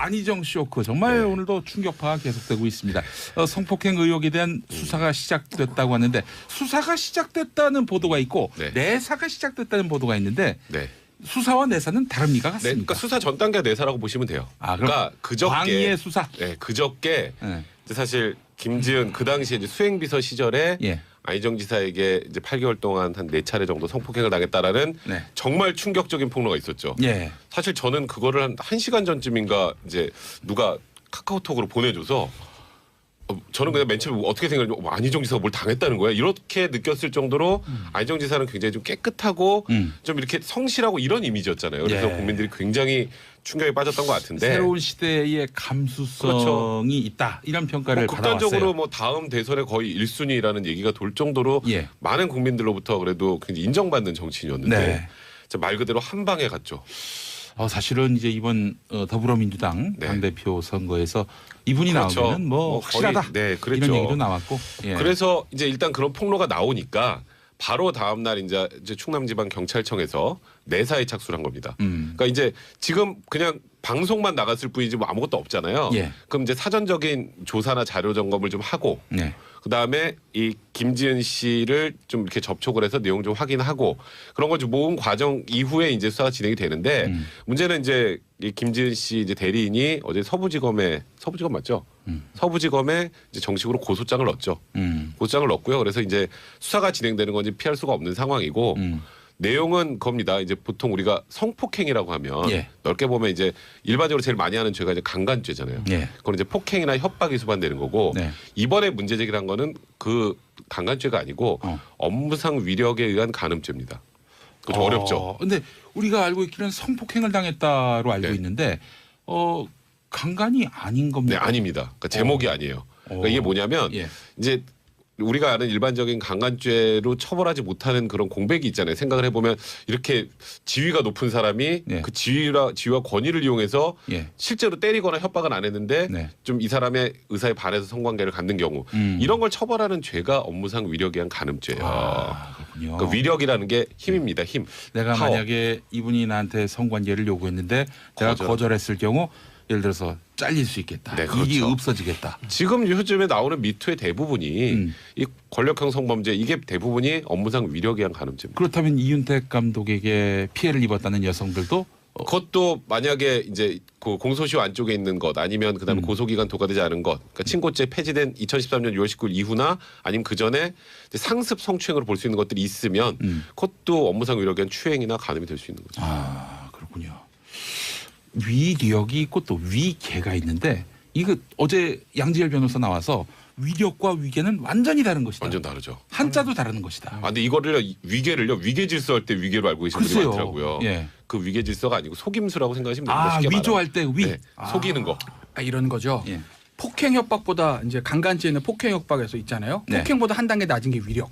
안희정 쇼크 정말 오늘도 충격파가 계속되고 있습니다. 성폭행 의혹에 대한 수사가 시작됐다고 하는데 수사가 시작됐다는 보도가 있고 내사가 시작됐다는 보도가 있는데 수사와 내사는 다릅니까? 같습니까? 그러니까 수사 전 단계 내사라고 보시면 돼요. 그러니까 그저께 광의의 수사. 그저께 사실 김지은 그 당시에 이제 수행비서 시절에 안희정 지사에게 이제 8개월 동안 한 4차례 정도 성폭행을 당했다라는 정말 충격적인 폭로가 있었죠. 사실 저는 그거를 한 1시간 전쯤인가 이제 누가 카카오톡으로 보내줘서 저는 그냥 맨 처음에 어떻게 생각했냐면 안희정 지사가 뭘 당했다는 거야? 이렇게 느꼈을 정도로 안희정 지사는 굉장히 좀 깨끗하고 좀 이렇게 성실하고 이런 이미지였잖아요. 그래서 국민들이 굉장히 충격에 빠졌던 것 같은데 새로운 시대의 감수성이 있다 이런 평가를 받아왔어요. 극단적으로 뭐 다음 대선에 거의 1순위라는 얘기가 돌 정도로 많은 국민들로부터 그래도 굉장히 인정받는 정치인이었는데 말 그대로 한 방에 갔죠. 사실은 이제 이번 더불어민주당 당대표 선거에서 이분이 나오면 뭐 확실하다 그랬죠. 이런 얘기도 나왔고 그래서 이제 일단 그런 폭로가 나오니까 바로 다음 날 이제 충남지방경찰청에서 내사에 착수를 한 겁니다. 그러니까 이제 지금 그냥 방송만 나갔을 뿐이지 뭐 아무것도 없잖아요. 그럼 이제 사전적인 조사나 자료 점검을 좀 하고 그다음에 이 김지은 씨를 좀 이렇게 접촉을 해서 내용 좀 확인하고 그런 걸 좀 모은 과정 이후에 이제 수사가 진행이 되는데 문제는 이제 이 김지은 씨 이제 대리인이 어제 서부지검 맞죠? 서부지검에 이제 정식으로 고소장을 넣었죠. 고소장을 넣었고요. 그래서 이제 수사가 진행되는 건지 피할 수가 없는 상황이고 내용은 겁니다. 이제 보통 우리가 성폭행이라고 하면 넓게 보면 이제 일반적으로 제일 많이 하는 죄가 이제 강간죄잖아요. 그건 이제 폭행이나 협박이 수반되는 거고 이번에 문제 제기한 거는 그 강간죄가 아니고 업무상 위력에 의한 간음죄입니다. 좀 어렵죠. 근데 우리가 알고 있기는 성폭행을 당했다로 알고 있는데 강간이 아닌 겁니까? 네, 아닙니다. 그러니까 제목이 아니에요. 그러니까 이게 뭐냐면 이제 우리가 아는 일반적인 강간죄로 처벌하지 못하는 그런 공백이 있잖아요. 생각을 해보면 이렇게 지위가 높은 사람이 그 지위와 권위를 이용해서 실제로 때리거나 협박은 안 했는데 좀 이 사람의 의사에 반해서 성관계를 갖는 경우 이런 걸 처벌하는 죄가 업무상 위력에 의한 간음죄예요. 그렇군요. 그러니까 위력이라는 게 힘입니다. 힘. 내가 파워. 만약에 이분이 나한테 성관계를 요구했는데 내가 거절했을 경우 예를 들어서 잘릴 수 있겠다. 이익이 없어지겠다. 지금 요즘에 나오는 미투의 대부분이 이 권력형 성범죄 이게 대부분이 업무상 위력에 의한 간음죄입니다. 그렇다면 이윤택 감독에게 피해를 입었다는 여성들도 그것도 만약에 이제 그 공소시효 안쪽에 있는 것 아니면 그다음에 고소기간 도과되지 않은 것, 그러니까 친고죄 폐지된 2013년 6월 19일 이후나 아니면 그 전에 상습 성추행으로 볼 수 있는 것들이 있으면 그것도 업무상 위력에 의한 추행이나 간음이 될 수 있는 거죠. 그렇군요. 위력이 있고 또 위계가 있는데 이거 어제 양지열 변호사 나와서 위력과 위계는 완전히 다른 것이다. 완전 다르죠. 한자도 다르는 것이다. 근데 이거를 위계 질서할 때 위계로 알고 계시는 분이 많더라고요. 그 위계 질서가 아니고 속임수라고 생각하시면 됩니다. 위조할 때 위. 속이는 거. 이런 거죠. 폭행 협박보다 이제 강간죄는 폭행 협박에서 있잖아요. 폭행보다 한 단계 낮은 게 위력,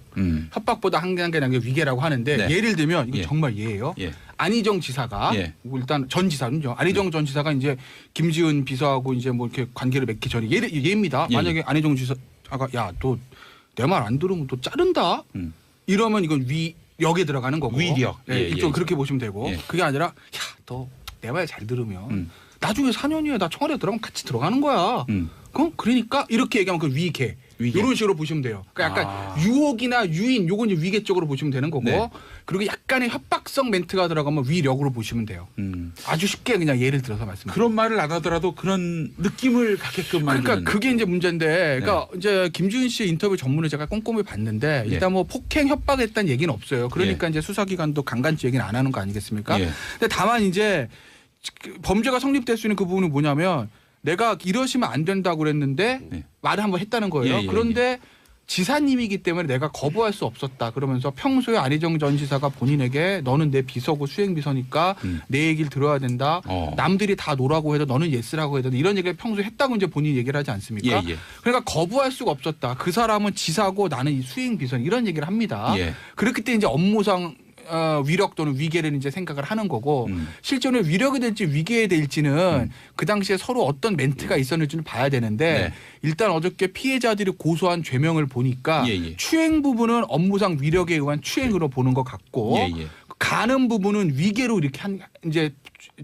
협박보다 한 단계 낮은 게 위계라고 하는데 예를 들면 이거 정말 예예요. 안희정 지사가 일단 전 지사는요. 안희정 전 지사가 이제 김지은 비서하고 이제 뭐 이렇게 관계를 맺기 전에 예입니다. 만약에 안희정 지사가 야, 너 내 말 안 들으면 또 자른다. 이러면 이건 위력에 들어가는 거고. 위력. 이쪽 그렇게 보시면 되고. 그게 아니라 야, 너 내 말 잘 들으면 나중에 4년 후에 나 청와대 들어가면 같이 들어가는 거야. 그러니까 이렇게 얘기하면 그 위계. 이런 식으로 보시면 돼요. 그러니까 약간 유혹이나 유인 요건 이제 위계 쪽으로 보시면 되는 거고 그리고 약간의 협박성 멘트가 들어가면 위력으로 보시면 돼요. 아주 쉽게 그냥 예를 들어서 말씀드립니다. 그런 말을 안 하더라도 그런 느낌을 갖게끔 만드는. 그러니까 그게 이제 문제인데 그러니까 이제 김지은 씨 인터뷰 전문을 제가 꼼꼼히 봤는데 일단 뭐 폭행 협박했다는 얘기는 없어요. 그러니까 이제 수사기관도 강간죄 얘기는 안 하는 거 아니겠습니까? 근데 다만 이제 범죄가 성립될 수 있는 그 부분은 뭐냐면 내가 이러시면 안 된다고 그랬는데 말을 한번 했다는 거예요. 그런데 지사님이기 때문에 내가 거부할 수 없었다. 그러면서 평소에 안희정 전 지사가 본인에게 너는 내 비서고 수행비서니까 내 얘기를 들어야 된다. 남들이 다 노라고 해도 너는 예스라고 해도 이런 얘기를 평소에 했다고 이제 본인이 얘기를 하지 않습니까? 그러니까 거부할 수가 없었다. 그 사람은 지사고 나는 이 수행비서 이런 얘기를 합니다. 그렇기 때문에 이제 업무상 위력 또는 위계를 이제 생각을 하는 거고 실제로 위력이 될지 위계에 될지는 그 당시에 서로 어떤 멘트가 있었는지는 봐야 되는데 일단 어저께 피해자들이 고소한 죄명을 보니까 추행 부분은 업무상 위력에 의한 추행으로 보는 것 같고 가는 부분은 위계로 이렇게 이제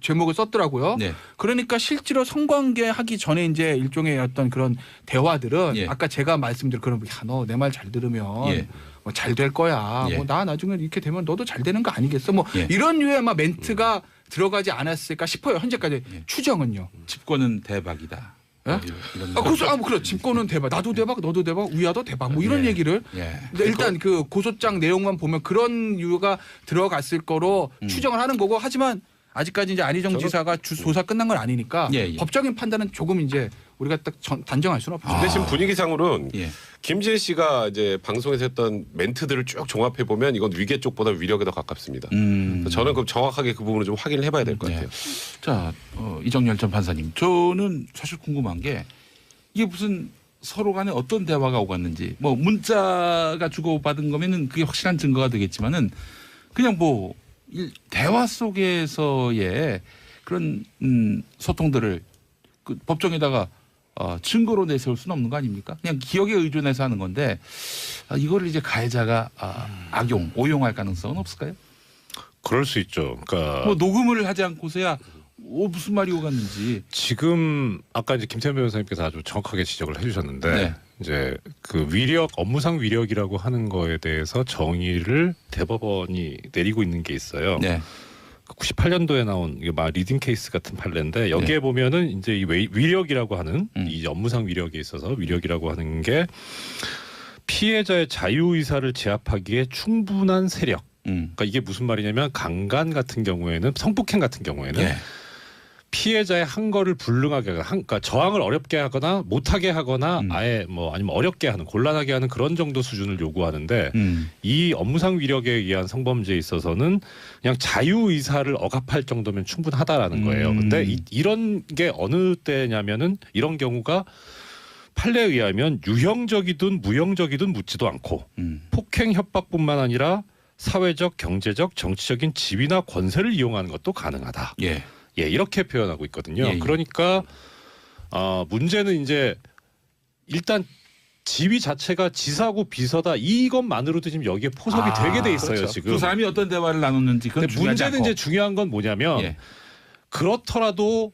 제목을 썼더라고요. 네. 그러니까 실제로 성관계 하기 전에 이제 일종의 어떤 그런 대화들은 예. 아까 제가 말씀드린 그런 너 내 말 잘 들으면 예. 뭐 잘 될 거야. 예. 뭐 나 나중에 이렇게 되면 너도 잘 되는 거 아니겠어? 뭐 예. 이런 류의 막 멘트가 들어가지 않았을까 싶어요. 현재까지 추정은요. 집권은 대박이다. 예? 이런 그래. 집권은 대박. 나도 대박, 너도 대박, 위아도 대박. 뭐 이런 예. 얘기를. 예. 근데 일단 그 고소장 내용만 보면 그런 이유가 들어갔을 거로 추정을 하는 거고 하지만 아직까지 이제 안희정 지사가 조사 끝난 건 아니니까 예, 예. 법적인 판단은 조금 이제 우리가 딱 단정할 수는 없죠. 근데 지금 분위기상으로는 예. 김지혜 씨가 이제 방송에서 했던 멘트들을 쭉 종합해 보면 이건 위계 쪽보다 위력에 더 가깝습니다. 저는 그럼 정확하게 그 부분을 좀 확인을 해봐야 될 것 같아요. 자, 이정열 전 판사님, 저는 사실 궁금한 게 이게 무슨 서로 간에 어떤 대화가 오갔는지, 뭐 문자가 주고받은 거면은 그게 확실한 증거가 되겠지만은 그냥 뭐 대화 속에서의 그런 소통들을 그 법정에다가 증거로 내세울 수는 없는 거 아닙니까? 그냥 기억에 의존해서 하는 건데 이거를 이제 가해자가 악용, 오용할 가능성은 없을까요? 그럴 수 있죠. 그러니까 뭐 녹음을 하지 않고서야 무슨 말이 오갔는지. 지금 아까 이제 김태현 변호사님께서 아주 정확하게 지적을 해주셨는데 네. 이제 그 위력 업무상 위력이라고 하는 거에 대해서 정의를 대법원이 내리고 있는 게 있어요. 네. 98년도에 나온 이게 막 리딩 케이스 같은 판례인데 여기에 네. 보면은 이제 이 위력이라고 하는 이 업무상 위력에 있어서 위력이라고 하는 게 피해자의 자유 의사를 제압하기에 충분한 세력. 그러니까 이게 무슨 말이냐면 강간 같은 경우에는 성폭행 같은 경우에는 예. 피해자의 한 거를 불능하게 그러니까 저항을 어렵게 하거나 못하게 하거나 아예 뭐 아니면 어렵게 하는 곤란하게 하는 그런 정도 수준을 요구하는데 이 업무상 위력에 의한 성범죄에 있어서는 그냥 자유 의사를 억압할 정도면 충분하다라는 거예요. 근데 이런 게 어느 때냐면은 이런 경우가 판례에 의하면 유형적이든 무형적이든 묻지도 않고 폭행 협박뿐만 아니라 사회적, 경제적, 정치적인 지위나 권세를 이용하는 것도 가능하다. 예. 예, 이렇게 표현하고 있거든요. 예, 예. 그러니까 문제는 이제 일단 지위 자체가 지사고 비서다 이것만으로도 지금 여기에 포섭이 되게 돼 있어요. 그렇죠. 지금. 두 사람이 어떤 대화를 나눴는지 그건 근데 중요하지 문제는 않고. 이제 중요한 건 뭐냐면 예. 그렇더라도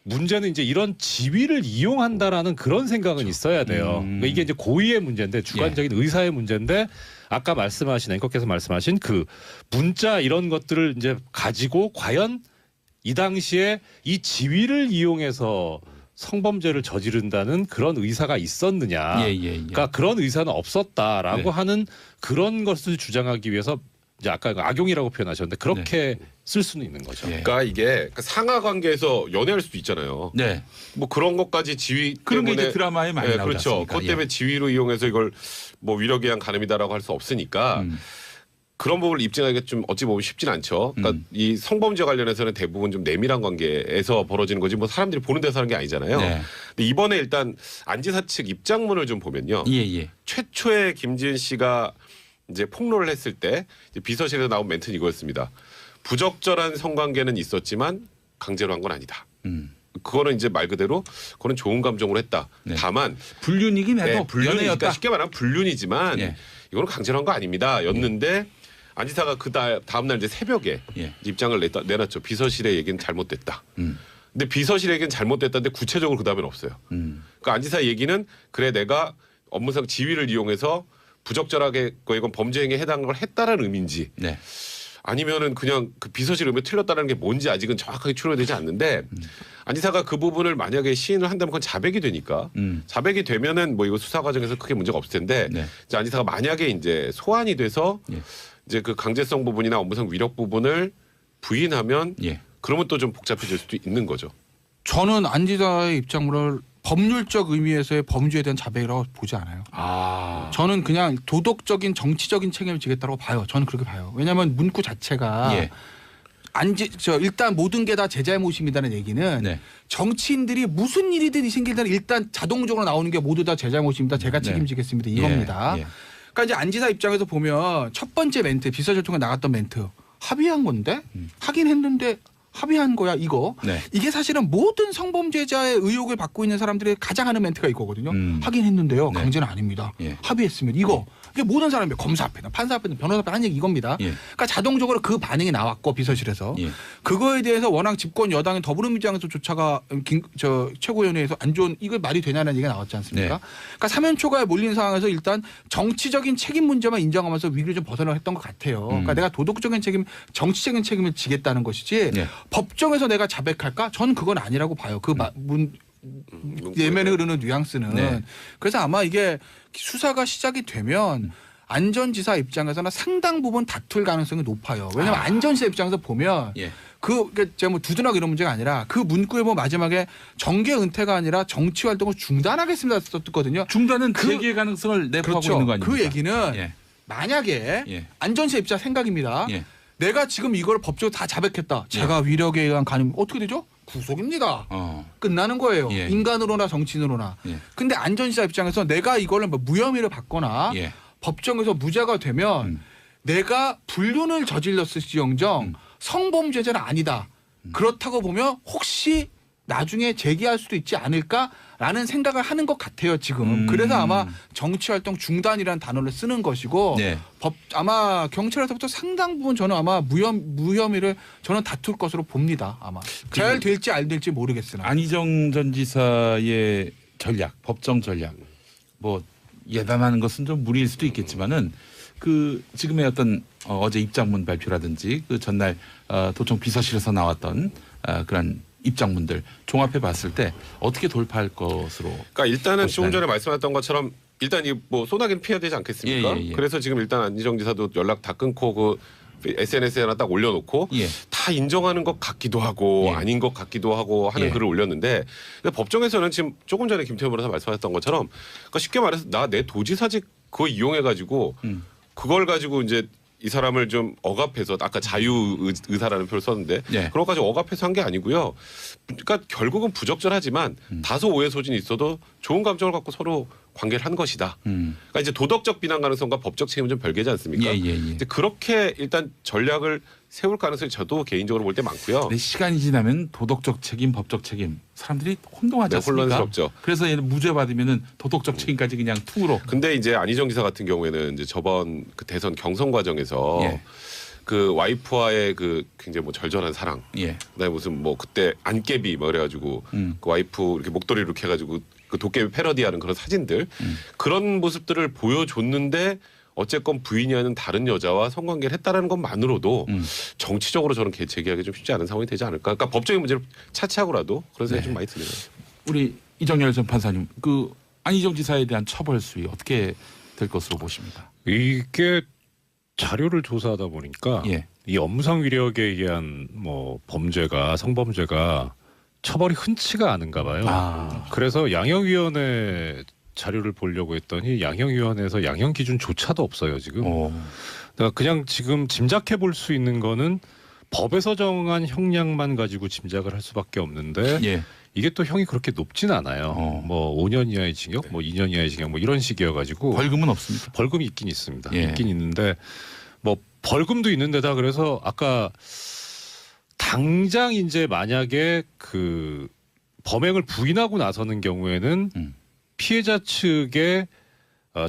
문제는 이제 이런 지위를 이용한다라는 그런 생각은 있어야 돼요. 그러니까 이게 이제 고의의 문제인데 주관적인 의사의 문제인데 아까 말씀하신 앵커께서 말씀하신 그 문자 이런 것들을 이제 가지고 과연 이 당시에 이 지위를 이용해서 성범죄를 저지른다는 그런 의사가 있었느냐. 그러니까 그런 의사는 없었다라고 네. 하는 그런 것을 주장하기 위해서 이제 아까 악용이라고 표현하셨는데 그렇게 쓸 수는 있는 거죠. 예. 그러니까 이게 상하 관계에서 연애할 수도 있잖아요. 네. 뭐 그런 것까지 지위 그런 게 때문에 이제 드라마에 많이 나오지 그렇죠. 않습니까? 그것 때문에 예. 지위로 이용해서 이걸 뭐 위력에 의한 가늠이다라고 할 수 없으니까 그런 부분을 입증하기가 좀 어찌 보면 쉽진 않죠. 그러니까 이 성범죄 관련해서는 대부분 좀 내밀한 관계에서 벌어지는 거지 뭐 사람들이 보는 데서 하는 게 아니잖아요. 네. 근데 이번에 일단 안 지사 측 입장문을 좀 보면요. 예. 최초에 김지은 씨가 이제 폭로를 했을 때 이제 비서실에서 나온 멘트는 이거였습니다. 부적절한 성관계는 있었지만 강제로 한 건 아니다. 그거는 이제 말 그대로 그거는 좋은 감정으로 했다. 네. 다만 불륜이긴 해도 불륜이니까 연애였다. 쉽게 말하면 불륜이지만 예. 이거는 강제로 한 거 아닙니다. 였는데 안 지사가 그 다음 날 이제 새벽에 예. 입장을 내놨죠. 비서실의 얘기는 잘못됐다. 근데 비서실의 얘기는 잘못됐다는데 구체적으로 그 다음에는 없어요. 그러니까 안 지사 얘기는 그래 내가 업무상 지위를 이용해서 부적절하게 이건 범죄 행위에 해당한 걸 했다라는 의미인지 네. 아니면은 그냥 그 비서실 의미가 틀렸다는 게 뭔지 아직은 정확하게 추론되지 않는데 안 지사가 그 부분을 만약에 시인을 한다면 그건 자백이 되니까 자백이 되면은 뭐 이거 수사 과정에서 크게 문제가 없을 텐데 네. 이제 안 지사가 만약에 이제 소환이 돼서 예. 이제 그 강제성 부분이나 업무상 위력 부분을 부인하면 예. 그러면 또 좀 복잡해질 수도 있는 거죠. 저는 안 지사의 입장문을 법률적 의미에서의 범죄에 대한 자백이라고 보지 않아요. 저는 그냥 도덕적인 정치적인 책임을 지겠다고 봐요. 저는 그렇게 봐요. 왜냐하면 문구 자체가 예. 일단 모든 게 다 제 잘못입니다는 얘기는 네. 정치인들이 무슨 일이든 생길 때는 일단 자동적으로 나오는 게 모두 다 제 잘못입니다. 제가 네. 책임지겠습니다. 이겁니다. 예. 그러니까 이제 안 지사 입장에서 보면 첫 번째 멘트 비서실 통해 나갔던 멘트 합의한 건데 하긴 했는데 합의한 거야 이거. 네. 이게 사실은 모든 성범죄자의 의혹을 받고 있는 사람들이 가장 하는 멘트가 이거거든요. 음. 하긴 했는데요. 네. 강제는 아닙니다. 예. 합의했으면 이거 그게 모든 사람이 검사 앞에든 판사 앞에든 변호사 앞에 한 얘기 이겁니다. 예. 그러니까 자동적으로 그 반응이 나왔고 비서실에서 예. 그거에 대해서 워낙 집권 여당인 더불어민주당에서조차가 최고위원회에서 안 좋은 이거 말이 되냐는 얘기가 나왔지 않습니까? 네. 그러니까 사면 초과에 몰린 상황에서 일단 정치적인 책임 문제만 인정하면서 위기를 좀 벗어나했던 것 같아요. 그러니까 내가 도덕적인 책임, 정치적인 책임을 지겠다는 것이지 네. 법정에서 내가 자백할까? 저는 그건 아니라고 봐요. 그 예면에 흐르는 뉘앙스는. 네. 그래서 아마 이게 수사가 시작이 되면 안전지사 입장에서는 상당 부분 다툴 가능성이 높아요. 왜냐하면 안전지사 입장에서 보면 예. 제가 뭐 두둔하고 이런 문제가 아니라 그 문구에 뭐 마지막에 정계 은퇴가 아니라 정치 활동을 중단하겠습니다 썼거든요. 중단은 재개 가능성을 내포하고 그렇죠. 있는 거 아닙니까? 그 얘기는 예. 만약에 예. 안전지사 입장 생각입니다. 예. 내가 지금 이걸 법적으로 다 자백했다. 제가 위력에 의한 간임 어떻게 되죠? 구속입니다. 끝나는 거예요. 예. 인간으로나 정치인으로나. 예. 근데 안전지사 입장에서 내가 이거를 뭐 무혐의를 받거나 예. 법정에서 무죄가 되면 내가 불륜을 저질렀을지언정 성범죄자는 아니다. 그렇다고 보면 혹시 나중에 재기할 수도 있지 않을까라는 생각을 하는 것 같아요 지금. 그래서 아마 정치활동 중단이라는 단어를 쓰는 것이고 네. 아마 경찰에서부터 상당 부분 저는 아마 무혐의를 저는 다툴 것으로 봅니다. 아마 잘 될지 안 될지 모르겠으나. 안희정 전 지사의 전략, 법정 전략, 뭐 예단하는 것은 좀 무리일 수도 있겠지만은 그 지금의 어떤 어제 입장문 발표라든지 그 전날 도청 비서실에서 나왔던 그런 입장문들 종합해 봤을 때 어떻게 돌파할 것으로. 그러니까 일단은 보시나요? 조금 전에 말씀하셨던 것처럼 일단 이 뭐 소나기는 피해야 되지 않겠습니까? 예, 예, 예. 그래서 지금 일단 안희정 지사도 연락 다 끊고 그 SNS에 하나 딱 올려놓고 예. 다 인정하는 것 같기도 하고 예. 아닌 것 같기도 하고 하는 예. 글을 올렸는데 근데 법정에서는 지금 조금 전에 김태현 변호사 말씀하셨던 것처럼 그러니까 쉽게 말해서 나 내 도지사직 그거 이용해 가지고 그걸 가지고 이제 이 사람을 좀 억압해서 아까 자유의사라는 표를 썼는데 예. 그런 것까지 억압해서 한 게 아니고요. 그러니까 결국은 부적절하지만 다소 오해 소진이 있어도 좋은 감정을 갖고 서로 관계를 한 것이다. 그러니까 이제 도덕적 비난 가능성과 법적 책임은 좀 별개지 않습니까? 예, 예, 예. 이제 그렇게 일단 전략을 세울 가능성이 저도 개인적으로 볼 때 많고요. 근데 시간이 지나면 도덕적 책임, 법적 책임 사람들이 혼동하지 네, 않습니까? 혼란스럽죠. 그래서 얘는 무죄 받으면은 도덕적 책임까지 그냥 퉁으로. 근데 이제 안희정 기사 같은 경우에는 이제 저번 그 대선 경선 과정에서 예. 그 와이프와의 그 굉장히 뭐 절절한 사랑, 예. 그다음에 무슨 뭐 그때 안깨비 뭐 그래가지고 그 와이프 이렇게 목도리 이렇게 해가지고 그 도깨비 패러디하는 그런 사진들 그런 모습들을 보여줬는데 어쨌건 부인이 하는 다른 여자와 성관계를 했다라는 것만으로도 정치적으로 저는 재개하기 좀 쉽지 않은 상황이 되지 않을까. 그러니까 법적인 문제를 차치하고라도 그런 생각이 네. 좀 많이 드네요. 우리 이정열 전 판사님, 그 안희정 지사에 대한 처벌 수위 어떻게 될 것으로 보십니까? 이게 자료를 조사하다 보니까 예. 이 업무상 위력에 의한 뭐 범죄가 성범죄가 처벌이 흔치가 않은가 봐요. 그래서 양형위원회 자료를 보려고 했더니 양형위원회에서 양형 기준조차도 없어요 지금. 그러니까 그냥 지금 짐작해 볼 수 있는 거는 법에서 정한 형량만 가지고 짐작을 할 수밖에 없는데 예. 이게 또 형이 그렇게 높진 않아요. 뭐 5년 이하의 징역, 뭐 2년 이하의 징역, 뭐 이런 식이어가지고 벌금은 없습니까? 벌금이 있긴 있습니다. 예. 있긴 있는데 뭐 벌금도 있는데다 그래서 아까 당장 이제 만약에 그 범행을 부인하고 나서는 경우에는 피해자 측의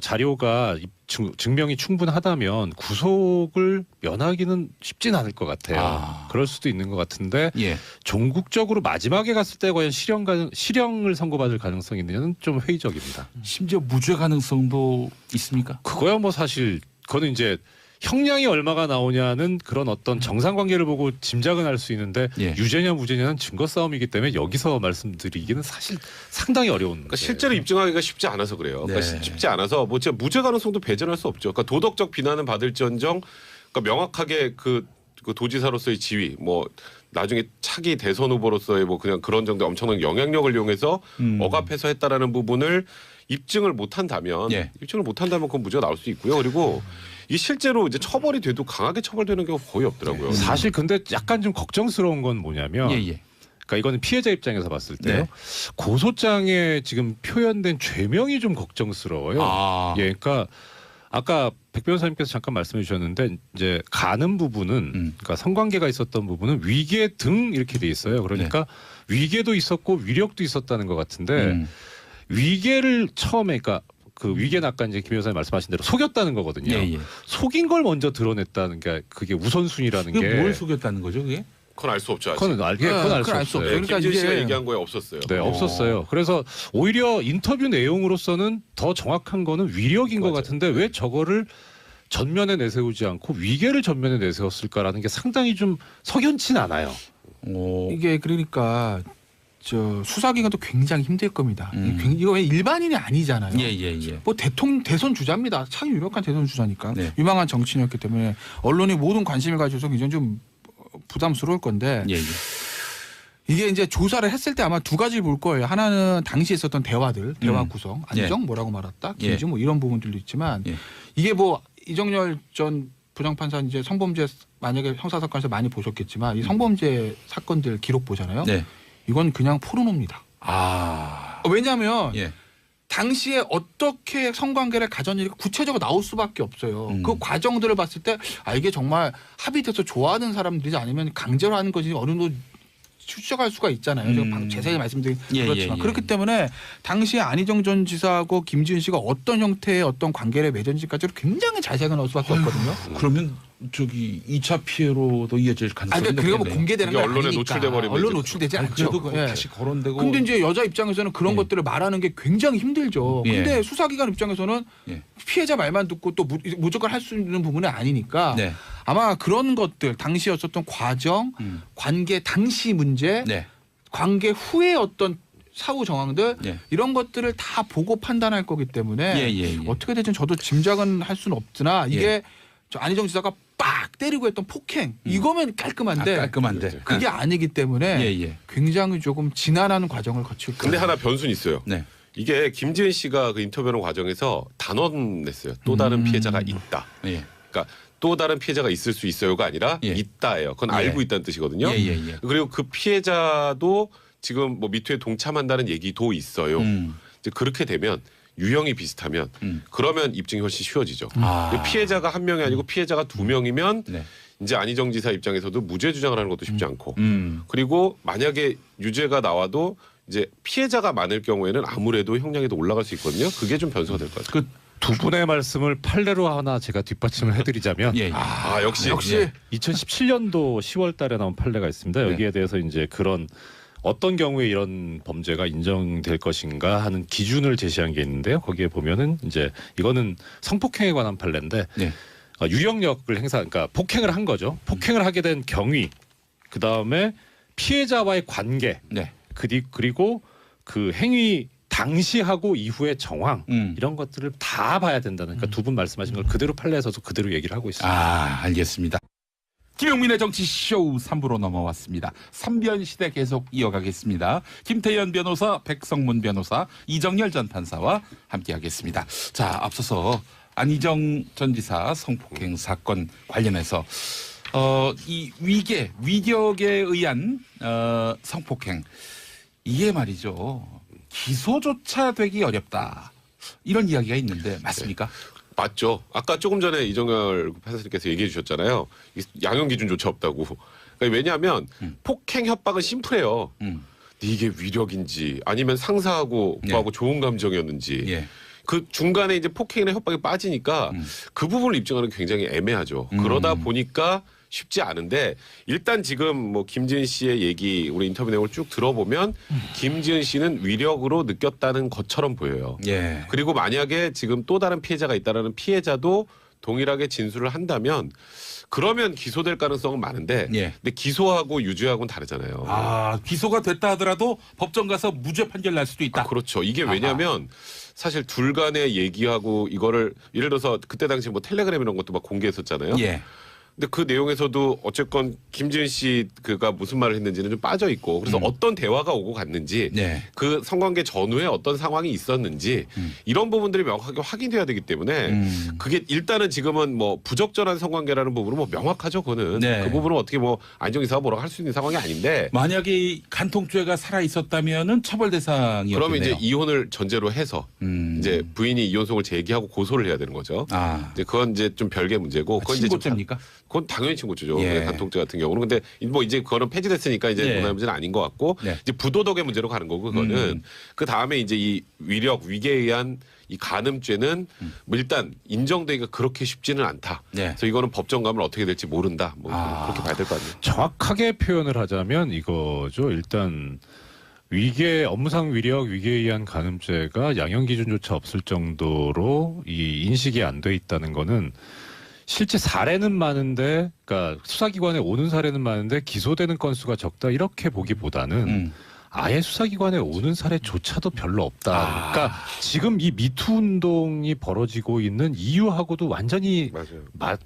자료가 증명이 충분하다면 구속을 면하기는 쉽진 않을 것 같아요. 그럴 수도 있는 것 같은데 예. 종국적으로 마지막에 갔을 때 과연 실형을 선고받을 가능성이 있느냐는 좀 회의적입니다. 심지어 무죄 가능성도 있습니까? 그거야 뭐 사실 그거는 이제 형량이 얼마가 나오냐는 그런 어떤 정상관계를 보고 짐작은 할 수 있는데 예. 유죄냐 무죄냐는 증거 싸움이기 때문에 여기서 말씀드리기는 사실 상당히 어려운. 그러니까 실제로 입증하기가 쉽지 않아서 그래요. 그러니까 네. 쉽지 않아서 뭐 진짜 무죄 가능성도 배제할 수 없죠. 그러니까 도덕적 비난은 받을지언정 그러니까 명확하게 그 도지사로서의 지위 뭐 나중에 차기 대선 후보로서의 뭐 그냥 그런 정도 엄청난 영향력을 이용해서 억압해서 했다라는 부분을 입증을 못한다면 예. 입증을 못한다면 그건 무죄가 나올 수 있고요. 그리고 이 실제로 이제 처벌이 돼도 강하게 처벌되는 경우가 거의 없더라고요. 사실 근데 약간 좀 걱정스러운 건 뭐냐면 예. 그러니까 이거는 피해자 입장에서 봤을 때요. 네. 고소장에 지금 표현된 죄명이 좀 걱정스러워요. 예, 그러니까 아까 백 변호사님께서 잠깐 말씀해 주셨는데 이제 가는 부분은 그러니까 성관계가 있었던 부분은 위계 등 이렇게 돼 있어요. 그러니까 위계도 있었고 위력도 있었다는 것 같은데 위계를 처음에 그러니까 그 위계는 아까 이제 김 여사님 말씀하신 대로 속였다는 거거든요. 예, 예. 속인 걸 먼저 드러냈다는 게 그게 우선순위라는 게. 그게 뭘 속였다는 거죠, 그게? 그건 알 수 없죠. 아직. 그건 알 수 없어요. 그러니까 김진 씨가 이게- 얘기한 거에 없었어요. 네, 없었어요. 그래서 오히려 인터뷰 내용으로서는 더 정확한 거는 위력인 것 맞아요. 같은데 왜 저거를 전면에 내세우지 않고 위계를 전면에 내세웠을까라는 게 상당히 좀 석연치는 않아요. 이게 그러니까 저 수사기관도 굉장히 힘들 겁니다. 음. 이거 왜 일반인이 아니잖아요. 예. 뭐 대선 주자입니다. 참 유력한 대선 주자니까 네. 유망한 정치인이었기 때문에 언론이 모든 관심을 가져서 굉장히 좀 부담스러울 건데 예. 이게 이제 조사를 했을 때 아마 두 가지를 볼 거예요. 하나는 당시 있었던 대화들, 대화 구성, 안정 뭐라고 말았다, 김지 뭐 이런 부분들도 있지만 예. 이게 뭐 이정열 전 부장판사 이제 성범죄 만약에 형사사건에서 많이 보셨겠지만 이 성범죄 사건들 기록 보잖아요. 네. 이건 그냥 포르노입니다. 아. 왜냐하면 예. 당시에 어떻게 성관계를 가졌는지 구체적으로 나올 수밖에 없어요. 그 과정들을 봤을 때 이게 정말 합의돼서 좋아하는 사람들이지 아니면 강제로 하는 것이 어느 정도 추적할 수가 있잖아요. 제가 방금 자세히 말씀드린 그렇지만 그렇기 때문에 당시에 안희정 전 지사하고 김지은 씨가 어떤 형태의 어떤 관계를 맺은지까지를 굉장히 자세하게 넣을 수밖에 없거든요. 그러면 저기 2차 피해로도 이어질 가능성이 그러니까 그게 뭐 높겠네요. 공개되는 이게 건 언론에 아니니까. 노출돼 버리면 언론 이제 노출되지 아니, 않죠. 그래도 그거 예. 다시 거론되고. 근데 이제 여자 입장에서는 그런 예. 것들을 말하는 게 굉장히 힘들죠. 예. 근데 수사기관 입장에서는 예. 피해자 말만 듣고 또 무조건 할 수 있는 부분은 아니니까 네. 아마 그런 것들 당시였었던 과정, 관계 당시 문제, 네. 관계 후의 어떤 사후 정황들 예. 이런 것들을 다 보고 판단할 거기 때문에 예. 어떻게 될지 저도 짐작은 할 수는 없으나 이게 저 안희정 지사가 빡 때리고 했던 폭행 이거면 깔끔한데 깔끔한데. 그게 아니기 때문에 예. 굉장히 조금 지난한 과정을 거칠 거예요. 근데 하나 변수는 있어요. 네. 이게 김지은 씨가 그 인터뷰하는 과정에서 단언 냈어요. 또 다른 피해자가 있다. 예. 그러니까 또 다른 피해자가 있을 수 있어요가 아니라 예. 있다예요. 그건 예. 알고 있다는 뜻이거든요. 예. 그리고 그 피해자도 지금 뭐 미투에 동참한다는 얘기도 있어요. 이제 그렇게 되면 유형이 비슷하면 그러면 입증이 훨씬 쉬워지죠. 아. 피해자가 한 명이 아니고 피해자가 두 명이면 네. 이제 안희정 지사 입장에서도 무죄 주장을 하는 것도 쉽지 않고 그리고 만약에 유죄가 나와도 이제 피해자가 많을 경우에는 아무래도 형량이 더 올라갈 수 있거든요. 그게 좀 변수가 될 것 같아요. 두 분의 말씀을 판례로 하나 제가 뒷받침을 해드리자면 예. 역시 2017년도 10월달에 나온 판례가 있습니다. 여기에 대해서 이제 그런 어떤 경우에 이런 범죄가 인정될 것인가 하는 기준을 제시한 게 있는데요. 거기에 보면은 이제 이거는 성폭행에 관한 판례인데 네. 유형력을 그러니까 폭행을 한 거죠. 폭행을 하게 된 경위, 그 다음에 피해자와의 관계, 네. 그리고 그 행위 당시하고 이후의 정황 이런 것들을 다 봐야 된다는. 그러니까 두 분 말씀하신 걸 그대로 판례에서도 그대로 얘기를 하고 있습니다. 알겠습니다. 김용민의 정치쇼 3부로 넘어왔습니다. 3변 시대 계속 이어가겠습니다. 김태현 변호사, 백성문 변호사, 이정열 전 판사와 함께하겠습니다. 자, 앞서서 안희정 전 지사 성폭행 사건 관련해서 이 위격에 의한 성폭행 이게 말이죠. 기소조차 되기 어렵다. 이런 이야기가 있는데 맞습니까? 맞죠. 아까 조금 전에 이정열 판사님께서 얘기해 주셨잖아요. 양형 기준조차 없다고. 그러니까 왜냐하면 폭행 협박은 심플해요. 이게 위력인지 아니면 상사하고 그하고 좋은 감정이었는지 그 중간에 이제 폭행이나 협박이 빠지니까 그 부분을 입증하는 게 굉장히 애매하죠. 그러다 보니까 쉽지 않은데 일단 지금 뭐 김지은 씨의 얘기 우리 인터뷰 내용을 쭉 들어보면 김지은 씨는 위력으로 느꼈다는 것처럼 보여요. 예. 그리고 만약에 지금 또 다른 피해자가 있다라는 피해자도 동일하게 진술을 한다면 그러면 기소될 가능성은 많은데 근데 기소하고 유죄하고는 다르잖아요. 기소가 됐다 하더라도 법정 가서 무죄 판결 날 수도 있다. 그렇죠. 이게 왜냐하면 사실 둘 간의 얘기하고 이거를 예를 들어서 그때 당시 뭐 텔레그램 이런 것도 막 공개했었잖아요. 근데 그 내용에서도 어쨌건 김지은 씨가 무슨 말을 했는지는 좀 빠져 있고 그래서 어떤 대화가 오고 갔는지 그 성관계 전후에 어떤 상황이 있었는지 이런 부분들이 명확하게 확인돼야 되기 때문에 그게 일단은 지금은 뭐 부적절한 성관계라는 부분은 뭐 명확하죠. 그거는 그 부분은 어떻게 뭐 안희정 지사가 뭐라고 할 수 있는 상황이 아닌데 만약에 이 간통죄가 살아 있었다면은 처벌 대상이었겠네요. 그러면 이제 이혼을 전제로 해서 이제 부인이 이혼송을 제기하고 고소를 해야 되는 거죠. 이제 그건 이제 좀 별개 문제고 그건 이제 좀 신고죄입니까? 그건 당연히 친고죄죠. 예. 간통죄 같은 경우는. 근데 뭐 이제 그거는 폐지됐으니까 이제 예. 문화의 문제는 아닌 것 같고 네. 이제 부도덕의 문제로 가는 거고 그거는 그 다음에 이제 이 위계에 의한 이 간음죄는 뭐 일단 인정되기가 그렇게 쉽지는 않다. 네. 그래서 이거는 법정 가면 어떻게 될지 모른다. 뭐 그렇게 봐야 될 거 아니에요. 정확하게 표현을 하자면 이거죠. 일단 업무상 위력 위계에 의한 간음죄가 양형 기준조차 없을 정도로 이 인식이 안 돼 있다는 거는 실제 사례는 많은데, 그러니까 수사기관에 오는 사례는 많은데 기소되는 건수가 적다 이렇게 보기보다는 아예 수사기관에 오는 사례조차도 별로 없다. 그러니까 지금 이 미투 운동이 벌어지고 있는 이유하고도 완전히 맞아요.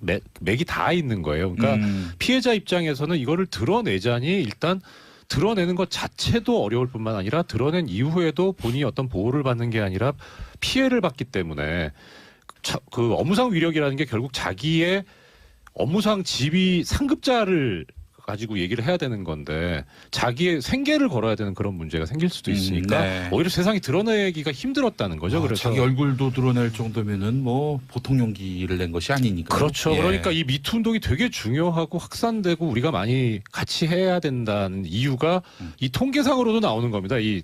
맥이 다 있는 거예요. 그러니까 피해자 입장에서는 이거를 드러내자니 일단 드러내는 것 자체도 어려울 뿐만 아니라 드러낸 이후에도 본인이 어떤 보호를 받는 게 아니라 피해를 받기 때문에 그 업무상 위력이라는 게 결국 자기의 업무상 지위 상급자를 가지고 얘기를 해야 되는 건데 자기의 생계를 걸어야 되는 그런 문제가 생길 수도 있으니까 네. 오히려 세상이 드러내기가 힘들었다는 거죠. 그래서 자기 얼굴도 드러낼 정도면은 뭐 보통 용기를 낸 것이 아니니까. 그렇죠. 예. 그러니까 이 미투 운동이 되게 중요하고 확산되고 우리가 많이 같이 해야 된다는 이유가 이 통계상으로도 나오는 겁니다. 이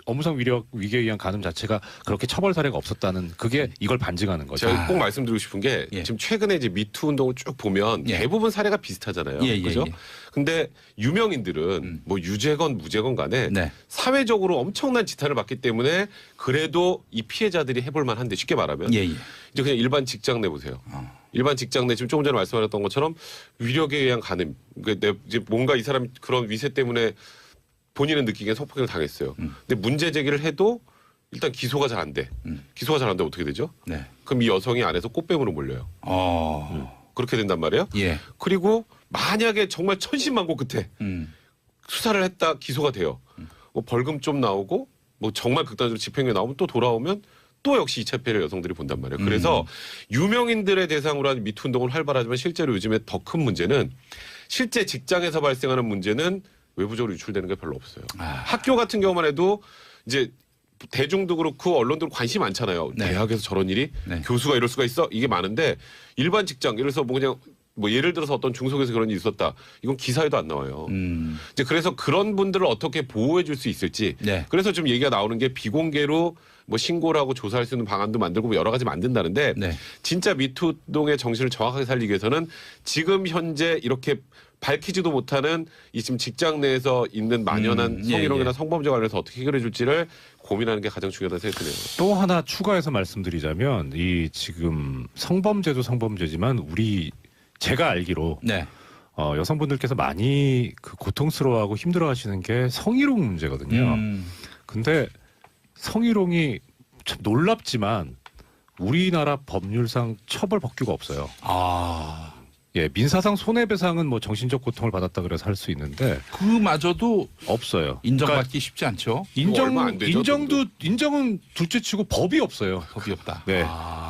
업무상 위력 위계에 의한 간음 자체가 그렇게 처벌 사례가 없었다는 그게 이걸 반증하는 거죠. 제가 꼭 말씀드리고 싶은 게 예. 지금 최근에 이제 미투 운동을 쭉 보면 예. 대부분 사례가 비슷하잖아요. 예, 예, 그죠? 예. 근데 유명인들은 뭐 유죄건 무죄건 간에 네. 사회적으로 엄청난 지탄을 받기 때문에 그래도 이 피해자들이 해볼 만한데 쉽게 말하면 예, 예. 이제 그냥 일반 직장 내 보세요. 일반 직장 내 지금 조금 전에 말씀하셨던 것처럼 위력에 의한 간음. 그러니까 이제 뭔가 이 사람이 그런 위세 때문에 본인은 느끼기엔 성폭행을 당했어요. 근데 문제 제기를 해도 일단 기소가 잘 안 돼. 기소가 잘 안 되면 어떻게 되죠? 네. 그럼 이 여성이 안에서 꽃뱀으로 몰려요. 그렇게 된단 말이에요. 예. 그리고 만약에 정말 천신만고 끝에 수사를 했다 기소가 돼요. 뭐 벌금 좀 나오고 뭐 정말 극단적으로 집행유예 나오면 또 돌아오면 또 역시 2차 피해를 여성들이 본단 말이에요. 그래서 유명인들의 대상으로 한 미투 운동은 활발하지만 실제로 요즘에 더 큰 문제는 실제 직장에서 발생하는 문제는 외부적으로 유출되는 게 별로 없어요. 학교 같은 경우만 해도 이제 대중도 그렇고 언론도 관심이 많잖아요. 네. 대학에서 저런 일이 네. 교수가 이럴 수가 있어? 이게 많은데 일반 직장 예를 들어서 뭐 그냥 뭐 예를 들어서 어떤 중소기업에서 그런 일이 있었다. 이건 기사에도 안 나와요. 이제 그래서 그런 분들을 어떻게 보호해 줄 수 있을지. 네. 그래서 좀 얘기가 나오는 게 비공개로 뭐 신고를 하고 조사할 수 있는 방안도 만들고 뭐 여러 가지 만든다는데 네. 진짜 미투 운동의 정신을 정확하게 살리기 위해서는 지금 현재 이렇게 밝히지도 못하는 이 지금 직장 내에서 있는 만연한 성희롱이나 예. 성범죄 관련해서 어떻게 해결해 줄지를 고민하는 게 가장 중요하다는 생각이 드네요. 또 하나 추가해서 말씀드리자면 이 지금 성범죄도 성범죄지만 제가 알기로 네. 여성분들께서 많이 그 고통스러워하고 힘들어하시는 게 성희롱 문제거든요. 근데 성희롱이 참 놀랍지만 우리나라 법률상 처벌 법규가 없어요. 예, 민사상 손해배상은 뭐 정신적 고통을 받았다 그래서 할 수 있는데 그마저도 없어요. 인정받기 쉽지 않죠. 얼마 안 되죠, 인정은 둘째치고 법이 없어요. 법이 없다. 네.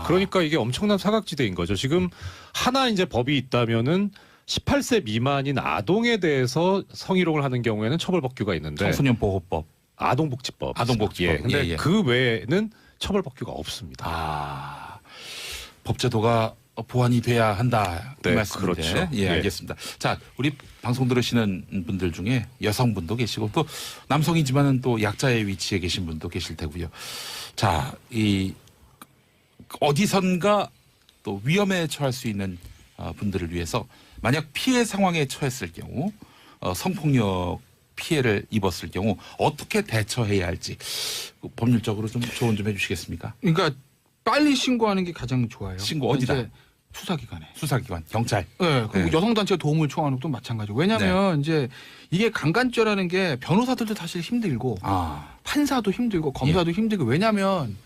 그러니까 이게 엄청난 사각지대인 거죠. 지금 하나 이제 법이 있다면은 18세 미만인 아동에 대해서 성희롱을 하는 경우에는 처벌 법규가 있는데 청소년 보호법, 아동복지법. 아동복지법. 예. 근데 예, 예. 그 외에는 처벌 법규가 없습니다. 법제도가 보완이 돼야 한다 그 네, 말씀인데. 그렇죠. 예, 예. 알겠습니다. 자, 우리 방송 들으시는 분들 중에 여성분도 계시고 또 남성이지만은 또 약자의 위치에 계신 분도 계실 테고요. 자, 이 어디선가 또 위험에 처할 수 있는 분들을 위해서 만약 피해 상황에 처했을 경우 성폭력 피해를 입었을 경우 어떻게 대처해야 할지 법률적으로 좀 조언 좀 해주시겠습니까? 그러니까 빨리 신고하는 게 가장 좋아요. 신고 어디다? 이제 수사기관에. 수사기관, 경찰. 네, 그리고 네. 여성단체가 도움을 청하는 것도 마찬가지고. 왜냐하면 이제 이게 강간죄라는 게 변호사들도 사실 힘들고 판사도 힘들고 검사도 힘들고 왜냐하면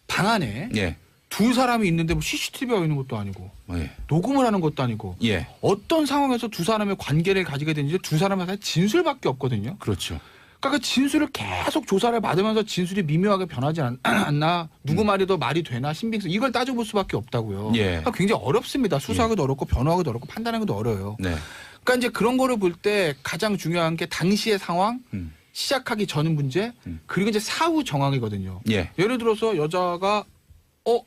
방 안에 예. 두 사람이 있는데 뭐 CCTV가 있는 것도 아니고 예. 녹음을 하는 것도 아니고 예. 어떤 상황에서 두 사람의 관계를 가지게 되는지 두 사람의 다 진술밖에 없거든요. 그렇죠. 그러니까 그 진술을 계속 조사를 받으면서 진술이 미묘하게 변하지 않나 누구 말이 더 말이 되나 신빙성 이걸 따져볼 수밖에 없다고요. 예. 그러니까 굉장히 어렵습니다. 수사하기도 어렵고 변호하기도 어렵고 판단하기도 어려워요. 네. 그러니까 이제 그런 거를 볼 때 가장 중요한 게 당시의 상황 시작하기 전 문제 그리고 이제 사후 정황이거든요. 예. 예를 들어서 여자가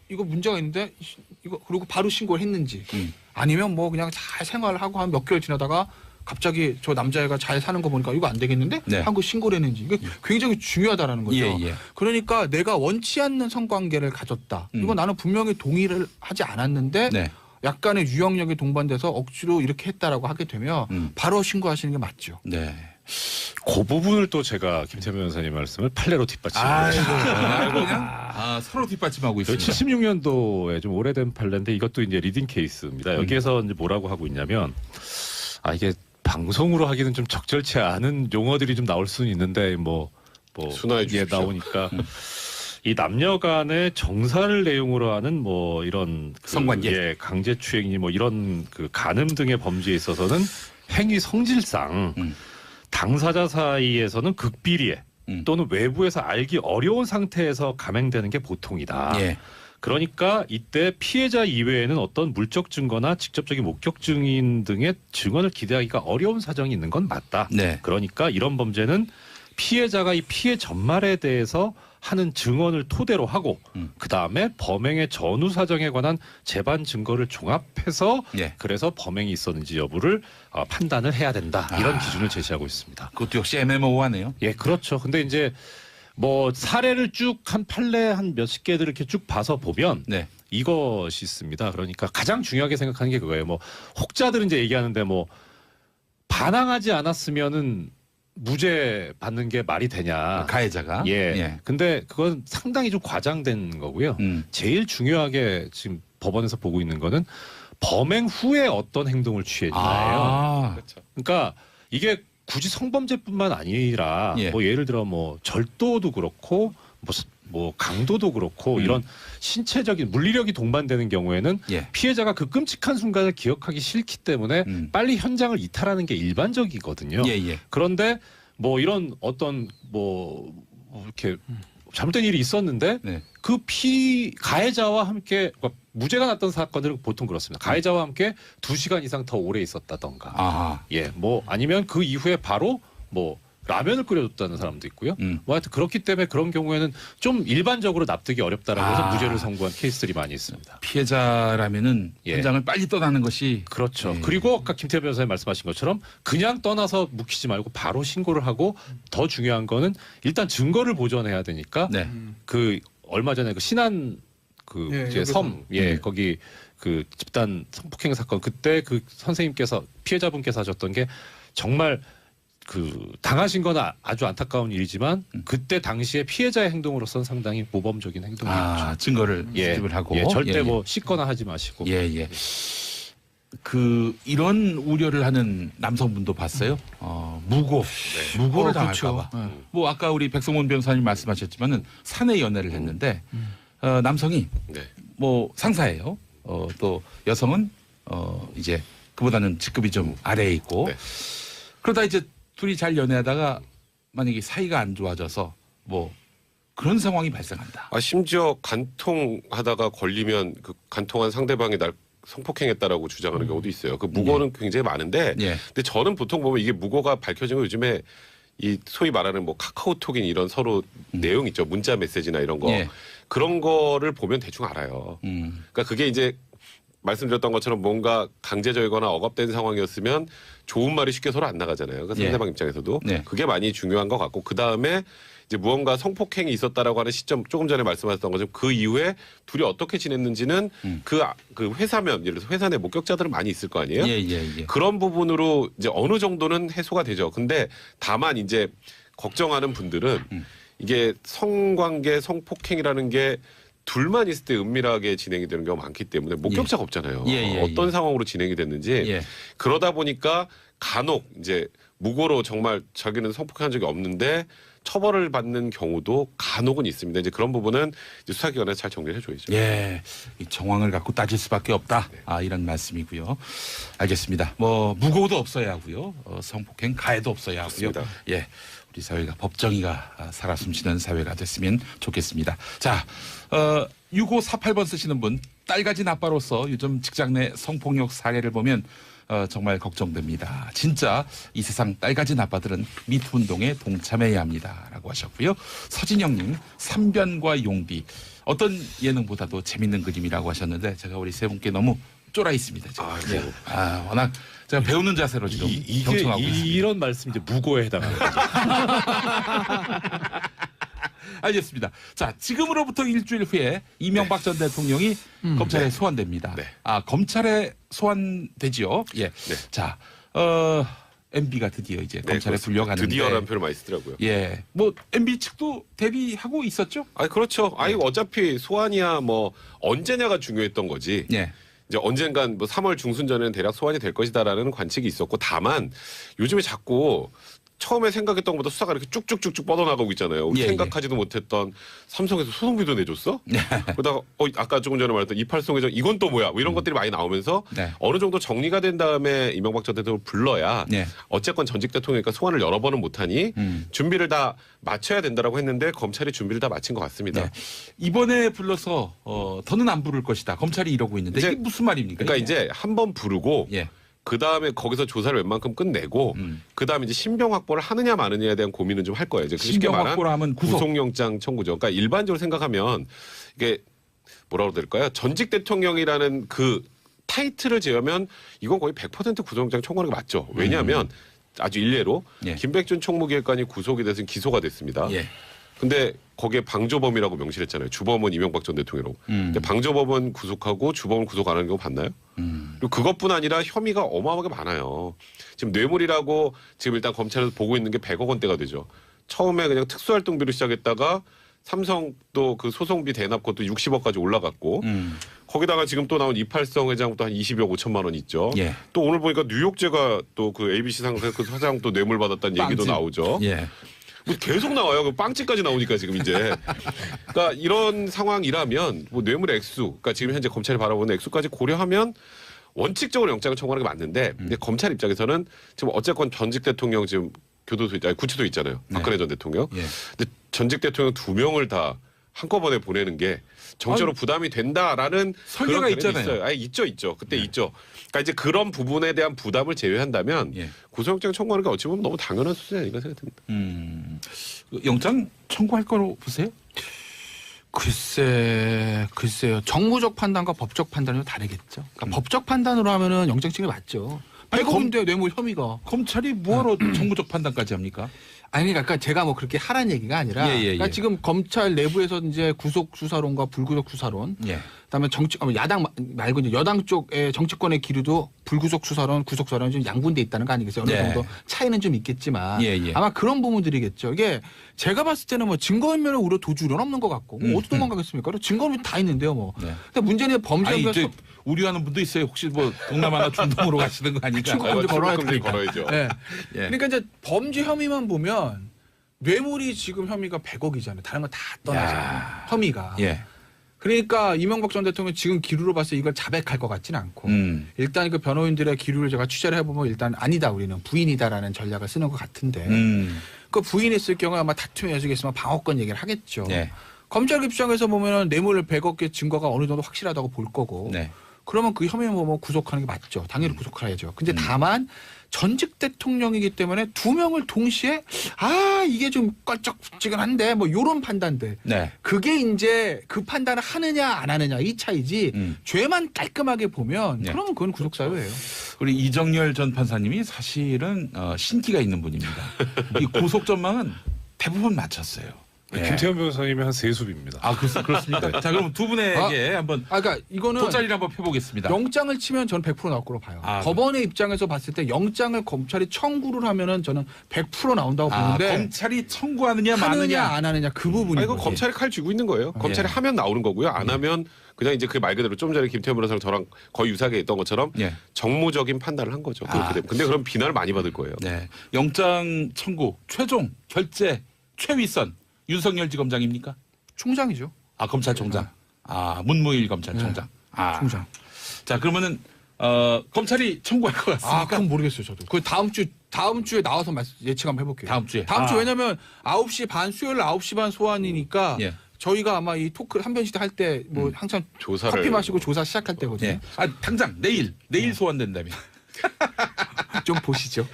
이거 문제가 있는데 이거 그리고 바로 신고를 했는지 아니면 뭐 그냥 잘 생활하고 한 몇 개월 지나다가 갑자기 저 남자애가 잘 사는 거 보니까 이거 안 되겠는데? 네. 하고 신고를 했는지 이게 굉장히 중요하다라는 거죠. 예. 그러니까 내가 원치 않는 성관계를 가졌다. 이거 나는 분명히 동의를 하지 않았는데 네. 약간의 유형력이 동반돼서 억지로 이렇게 했다라고 하게 되면 바로 신고하시는 게 맞죠. 네. 그 부분을 또 제가 김태현 변호사님 말씀을 판례로 뒷받침합니다. 그냥 서로 뒷받침하고 있습니다. 76년도에 좀 오래된 판례인데 이것도 이제 리딩 케이스입니다. 여기에서 이제 뭐라고 하고 있냐면 이게 방송으로 하기는 좀 적절치 않은 용어들이 좀 나올 수는 있는데 뭐 순화해 주십시오. 나오니까 이 남녀간의 정사를 내용으로 하는 뭐 이런 성관계, 강제추행이 뭐 이런 그 간음 등의 범죄에 있어서는 행위 성질상 당사자 사이에서는 극비리에 또는 외부에서 알기 어려운 상태에서 감행되는 게 보통이다. 예. 그러니까 이때 피해자 이외에는 어떤 물적 증거나 직접적인 목격 증인 등의 증언을 기대하기가 어려운 사정이 있는 건 맞다. 네. 그러니까 이런 범죄는 피해자가 이 피해 전말에 대해서 하는 증언을 토대로 하고 그다음에 범행의 전후 사정에 관한 재반 증거를 종합해서 예. 그래서 범행이 있었는지 여부를 판단을 해야 된다. 이런 기준을 제시하고 있습니다. 그것도 역시 애매모호하네요. 예, 그렇죠. 근데 이제 뭐 사례를 쭉 한 판례 한 몇십 개들 이렇게 쭉 봐서 보면 네. 이것이 있습니다. 그러니까 가장 중요하게 생각하는 게 그거예요. 뭐 혹자들은 이제 얘기하는데 뭐 반항하지 않았으면은 무죄 받는 게 말이 되냐. 가해자가. 예. 근데 그건 상당히 좀 과장된 거고요. 제일 중요하게 지금 법원에서 보고 있는 거는 범행 후에 어떤 행동을 취했냐예요. 그렇죠. 그러니까 이게 굳이 성범죄뿐만 아니라 예. 뭐 예를 들어 뭐 절도도 그렇고 뭐 강도도 그렇고 이런 신체적인 물리력이 동반되는 경우에는 예. 피해자가 그 끔찍한 순간을 기억하기 싫기 때문에 빨리 현장을 이탈하는 게 일반적이거든요. 예. 그런데 뭐 이런 어떤 뭐 이렇게 잘못된 일이 있었는데 네. 그 가해자와 함께 그러니까 무죄가 났던 사건들은 보통 그렇습니다. 가해자와 함께 2시간 이상 더 오래 있었다던가. 아하. 예, 뭐 아니면 그 이후에 바로 뭐 라면을 끓여줬다는 사람도 있고요. 뭐 하여튼 그렇기 때문에 그런 경우에는 좀 일반적으로 납득이 어렵다라고 해서 무죄를 선고한 케이스들이 많이 있습니다. 피해자라면은 예. 현장을 빨리 떠나는 것이 그렇죠. 예. 그리고 아까 김태현 변호사님 말씀하신 것처럼 그냥 떠나서 묵히지 말고 바로 신고를 하고 더 중요한 거는 일단 증거를 보존해야 되니까 네. 그 얼마 전에 그 신안 그 예, 이제 섬 거기 그 집단 성폭행 사건 그때 그 선생님께서 피해자분께서 하셨던 게 정말 그 당하신 건 아주 안타까운 일이지만 그때 당시에 피해자의 행동으로서는 상당히 모범적인 행동이었죠. 증거를 수집을 하고 절대 뭐 씻거나 하지 마시고. 예. 이런 우려를 하는 남성분도 봤어요. 무고를 당할까봐. 그렇죠. 뭐 아까 우리 백성원 변호사님 말씀하셨지만은 사내 연애를 했는데 남성이 네. 뭐 상사예요. 또 여성은 이제 그보다는 직급이 좀 아래에 있고 네. 그러다 이제 둘이 잘 연애하다가 만약에 사이가 안 좋아져서 뭐 그런 상황이 발생한다. 심지어 간통하다가 걸리면 그 간통한 상대방이 날 성폭행했다라고 주장하는 경우도 있어요. 그 무고는 굉장히 많은데, 예. 근데 저는 보통 보면 이게 무고가 밝혀진 거 요즘에 이 소위 말하는 뭐 카카오톡인 이런 서로 내용 있죠. 문자 메시지나 이런 거 예. 그런 거를 보면 대충 알아요. 그러니까 그게 이제 말씀드렸던 것처럼 뭔가 강제적이거나 억압된 상황이었으면 좋은 말이 쉽게 서로 안 나가잖아요. 그러니까 상대방 입장에서도 네. 그게 많이 중요한 것 같고 그 다음에 이제 무언가 성폭행이 있었다라고 하는 시점 조금 전에 말씀하셨던 것처럼 그 이후에 둘이 어떻게 지냈는지는 그 회사면 예를 들어서 회사 내 목격자들은 많이 있을 거 아니에요. 예. 그런 부분으로 이제 어느 정도는 해소가 되죠. 근데 다만 이제 걱정하는 분들은 이게 성관계 성폭행이라는 게 둘만 있을 때 은밀하게 진행이 되는 경우가 많기 때문에 목격자가 없잖아요. 어떤 상황으로 진행이 됐는지 그러다 보니까 간혹 이제 무고로 정말 자기는 성폭행한 적이 없는데 처벌을 받는 경우도 간혹은 있습니다. 이제 그런 부분은 이제 수사기관에서 잘 정리를 해줘야죠. 예, 이 정황을 갖고 따질 수밖에 없다. 이런 말씀이고요. 알겠습니다. 뭐 무고도 없어야 하고요. 성폭행 가해도 없어야 하고요. 맞습니다. 예, 우리 사회가 법정의가 살아 숨쉬는 사회가 됐으면 좋겠습니다. 자, 6548번 쓰시는 분 딸 가진 아빠로서 요즘 직장 내 성폭력 사례를 보면 정말 걱정됩니다. 진짜 이 세상 딸 가진 아빠들은 미투 운동에 동참해야 합니다라고 하셨고요. 서진영님 삼변과 용비 어떤 예능보다도 재밌는 그림이라고 하셨는데 제가 우리 세 분께 너무 쫄아 있습니다. 지금. 아이고. 예. 워낙 제가 배우는 자세로 지금 이게 경청하고 있습니다. 이런 말씀 이제 무고에 해당합니다. 알겠습니다. 자, 지금으로부터 일주일 후에 이명박 전 대통령이 검찰에 소환됩니다. 네. 검찰에 소환되지요. 예. 네. 자, MB가 드디어 이제 검찰에 그렇습니다. 불려가는데. 드디어라는 표현을 많이 쓰더라고요. 예. 뭐 MB 측도 대비하고 있었죠? 그렇죠. 어차피 소환이야 뭐 언제냐가 중요했던 거지. 예. 이제 언젠간 뭐 3월 중순 전에는 대략 소환이 될 것이다라는 관측이 있었고, 다만 요즘에 자꾸 처음에 생각했던 것보다 수사가 이렇게 쭉쭉쭉쭉 뻗어나가고 있잖아요. 우리 예, 생각하지도 못했던 삼성에서 소송비도 내줬어? 네. 그러다가 아까 조금 전에 말했던 이팔성 회장 이건 또 뭐야? 뭐 이런 것들이 많이 나오면서 네. 어느 정도 정리가 된 다음에 이명박 전 대통령을 불러야 네. 어쨌건 전직 대통령이니까 소환을 여러 번은 못하니 준비를 다 마쳐야 된다라고 했는데 검찰이 준비를 다 마친 것 같습니다. 네. 이번에 불러서 더는 안 부를 것이다. 검찰이 이러고 있는데 이제 이게 무슨 말입니까? 그러니까 이게? 이제 한 번 부르고 예. 그 다음에 거기서 조사를 웬만큼 끝내고 그 다음에 이제 신병 확보를 하느냐 마느냐에 대한 고민은 좀 할 거예요. 이제 쉽게 신병 말한 확보를 하면 구속영장 청구죠. 그러니까 일반적으로 생각하면 이게 뭐라고 될까요? 전직 대통령이라는 그 타이틀을 제하면 이건 거의 100% 구속영장 청구하는 게 맞죠. 왜냐하면 아주 일례로 예. 김백준 총무기획관이 구속이 돼서 기소가 됐습니다. 예. 근데 거기에 방조범이라고 명시를 했잖아요. 주범은 이명박 전 대통령이라고. 근데 방조범은 구속하고 주범은 구속 안 하는 경우 봤나요? 그리고 그것뿐 아니라 혐의가 어마어마하게 많아요. 지금 뇌물이라고 지금 일단 검찰에서 보고 있는 게 100억 원대가 되죠. 처음에 그냥 특수활동비로 시작했다가 삼성 또 그 소송비 대납 것도 60억까지 올라갔고 거기다가 지금 또 나온 이팔성 회장부터 한 20억 5천만 원 있죠. 예. 또 오늘 보니까 뉴욕제가 또 그 ABC 상사 그 사장 또 뇌물 받았다는 얘기도 빵집. 나오죠. 예. 뭐 계속 나와요. 그 빵집까지 나오니까 지금 이제. 그러니까 이런 상황이라면 뭐 뇌물 액수, 그러니까 지금 현재 검찰이 바라보는 액수까지 고려하면 원칙적으로 영장을 청구하는 게 맞는데, 근데 검찰 입장에서는 지금 어쨌건 전직 대통령 지금 구치소 있잖아요. 박근혜 전 대통령. 예. 근데 전직 대통령 2명을 다 한꺼번에 보내는 게 정치적으로 부담이 된다라는 설계가 그런 있잖아요. 있어요. 있죠. 그때 있죠. 그러니까 이제 그런 부분에 대한 부담을 제외한다면 예. 구속영장 청구하는 게 어찌 보면 너무 당연한 수준이 아닌가 생각됩니다. 영장 청구할 거로 보세요? 글쎄요. 정무적 판단과 법적 판단은 다르겠죠. 그러니까 법적 판단으로 하면은 영장 측이 맞죠. 아니, 100억인데 뇌물 혐의가. 검찰이 뭐하러 정무적 판단까지 합니까? 아니 그러니까 제가 뭐 그렇게 하라는 얘기가 아니라 그러니까 지금 검찰 내부에서 이제 구속 수사론과 불구속 수사론, 예. 그다음에 야당 말고 이제 여당 쪽의 정치권의 기류도 불구속 수사론, 구속 수사론 좀 양분돼 있다는 거 아니겠어요? 어느 네. 정도 차이는 좀 있겠지만 예. 아마 그런 부분들이겠죠. 이게 제가 봤을 때는 뭐 증거인멸에 우려 도주는 없는 것 같고 뭐 어디 도망가겠습니까? 증거는 다 있는데요, 뭐. 네. 근데 문제는 범죄 아니, 혐의가 우려하는 분도 있어요. 혹시 뭐 동남아나 중동으로 가시는 거 아닌가? 출국금지 걸어야 되니까. 걸어야죠. 네. 예. 그러니까 이제 범죄 혐의만 보면 뇌물이 지금 혐의가 100억이잖아요. 다른 건 다 떠나잖아요. 혐의가. 예. 그러니까 이명박 전 대통령 지금 기류로 봐서 이걸 자백할 것 같지는 않고 일단 그 변호인들의 기류를 제가 취재를 해보면 일단 아니다 우리는 부인이다라는 전략을 쓰는 것 같은데 그 부인이 있을 경우에 아마 다툼의 여지가 있으면 방어권 얘기를 하겠죠. 네. 검찰 입장에서 보면 뇌물 100억의 증거가 어느 정도 확실하다고 볼 거고 네. 그러면 그 혐의는 뭐 구속하는 게 맞죠. 당연히 구속해야죠. 근데 다만 전직 대통령이기 때문에 2명을 동시에 이게 좀 껄쩍지근한데 뭐 이런 판단들. 네. 그게 이제 그 판단을 하느냐 안 하느냐 이 차이지 죄만 깔끔하게 보면 네. 그러면 그건 구속사유예요. 우리 이정열 전 판사님이 사실은 신기가 있는 분입니다. 이 구속 전망은 대부분 맞췄어요. 예. 김태현 변호사님이 한 세수입니다. 그렇습니까? 자, 그럼 두 분에게 한번 그러니까 이거는 돗자리를 한번 펴보겠습니다. 영장을 치면 저는 100% 나올 거로 봐요. 법원의 입장에서 봤을 때 영장을 검찰이 청구를 하면은 저는 100% 나온다고 보는데 검찰이 청구하느냐 하느냐 마느냐. 안 하느냐 그 부분이. 이거 검찰이 칼 쥐고 있는 거예요. 검찰이 하면 나오는 거고요. 안 하면 그냥 이제 그 말 그대로 좀 전에 김태현 변호사랑 저랑 거의 유사하게 했던 것처럼 정무적인 판단을 한 거죠. 그렇게 되면. 근데 그럼 비난을 많이 받을 거예요. 네. 영장 청구 최종 결재 최위선 윤석열 지검장입니까? 총장이죠. 검찰총장. 문무일 검찰총장. 총장. 자, 그러면은 검찰이 청구할 것 같습니까? 그건 모르겠어요, 저도. 그 다음 주에 나와서 예측 한번 해볼게요. 다음 주에. 다음 주 왜냐면 9시 반 수요일 9시 반 소환이니까 예. 저희가 아마 이 토크 한 변씩 할 때 뭐 항상 조사를 커피 마시고 조사 시작할 때거든요. 예. 당장 내일 소환된다면. 좀 보시죠.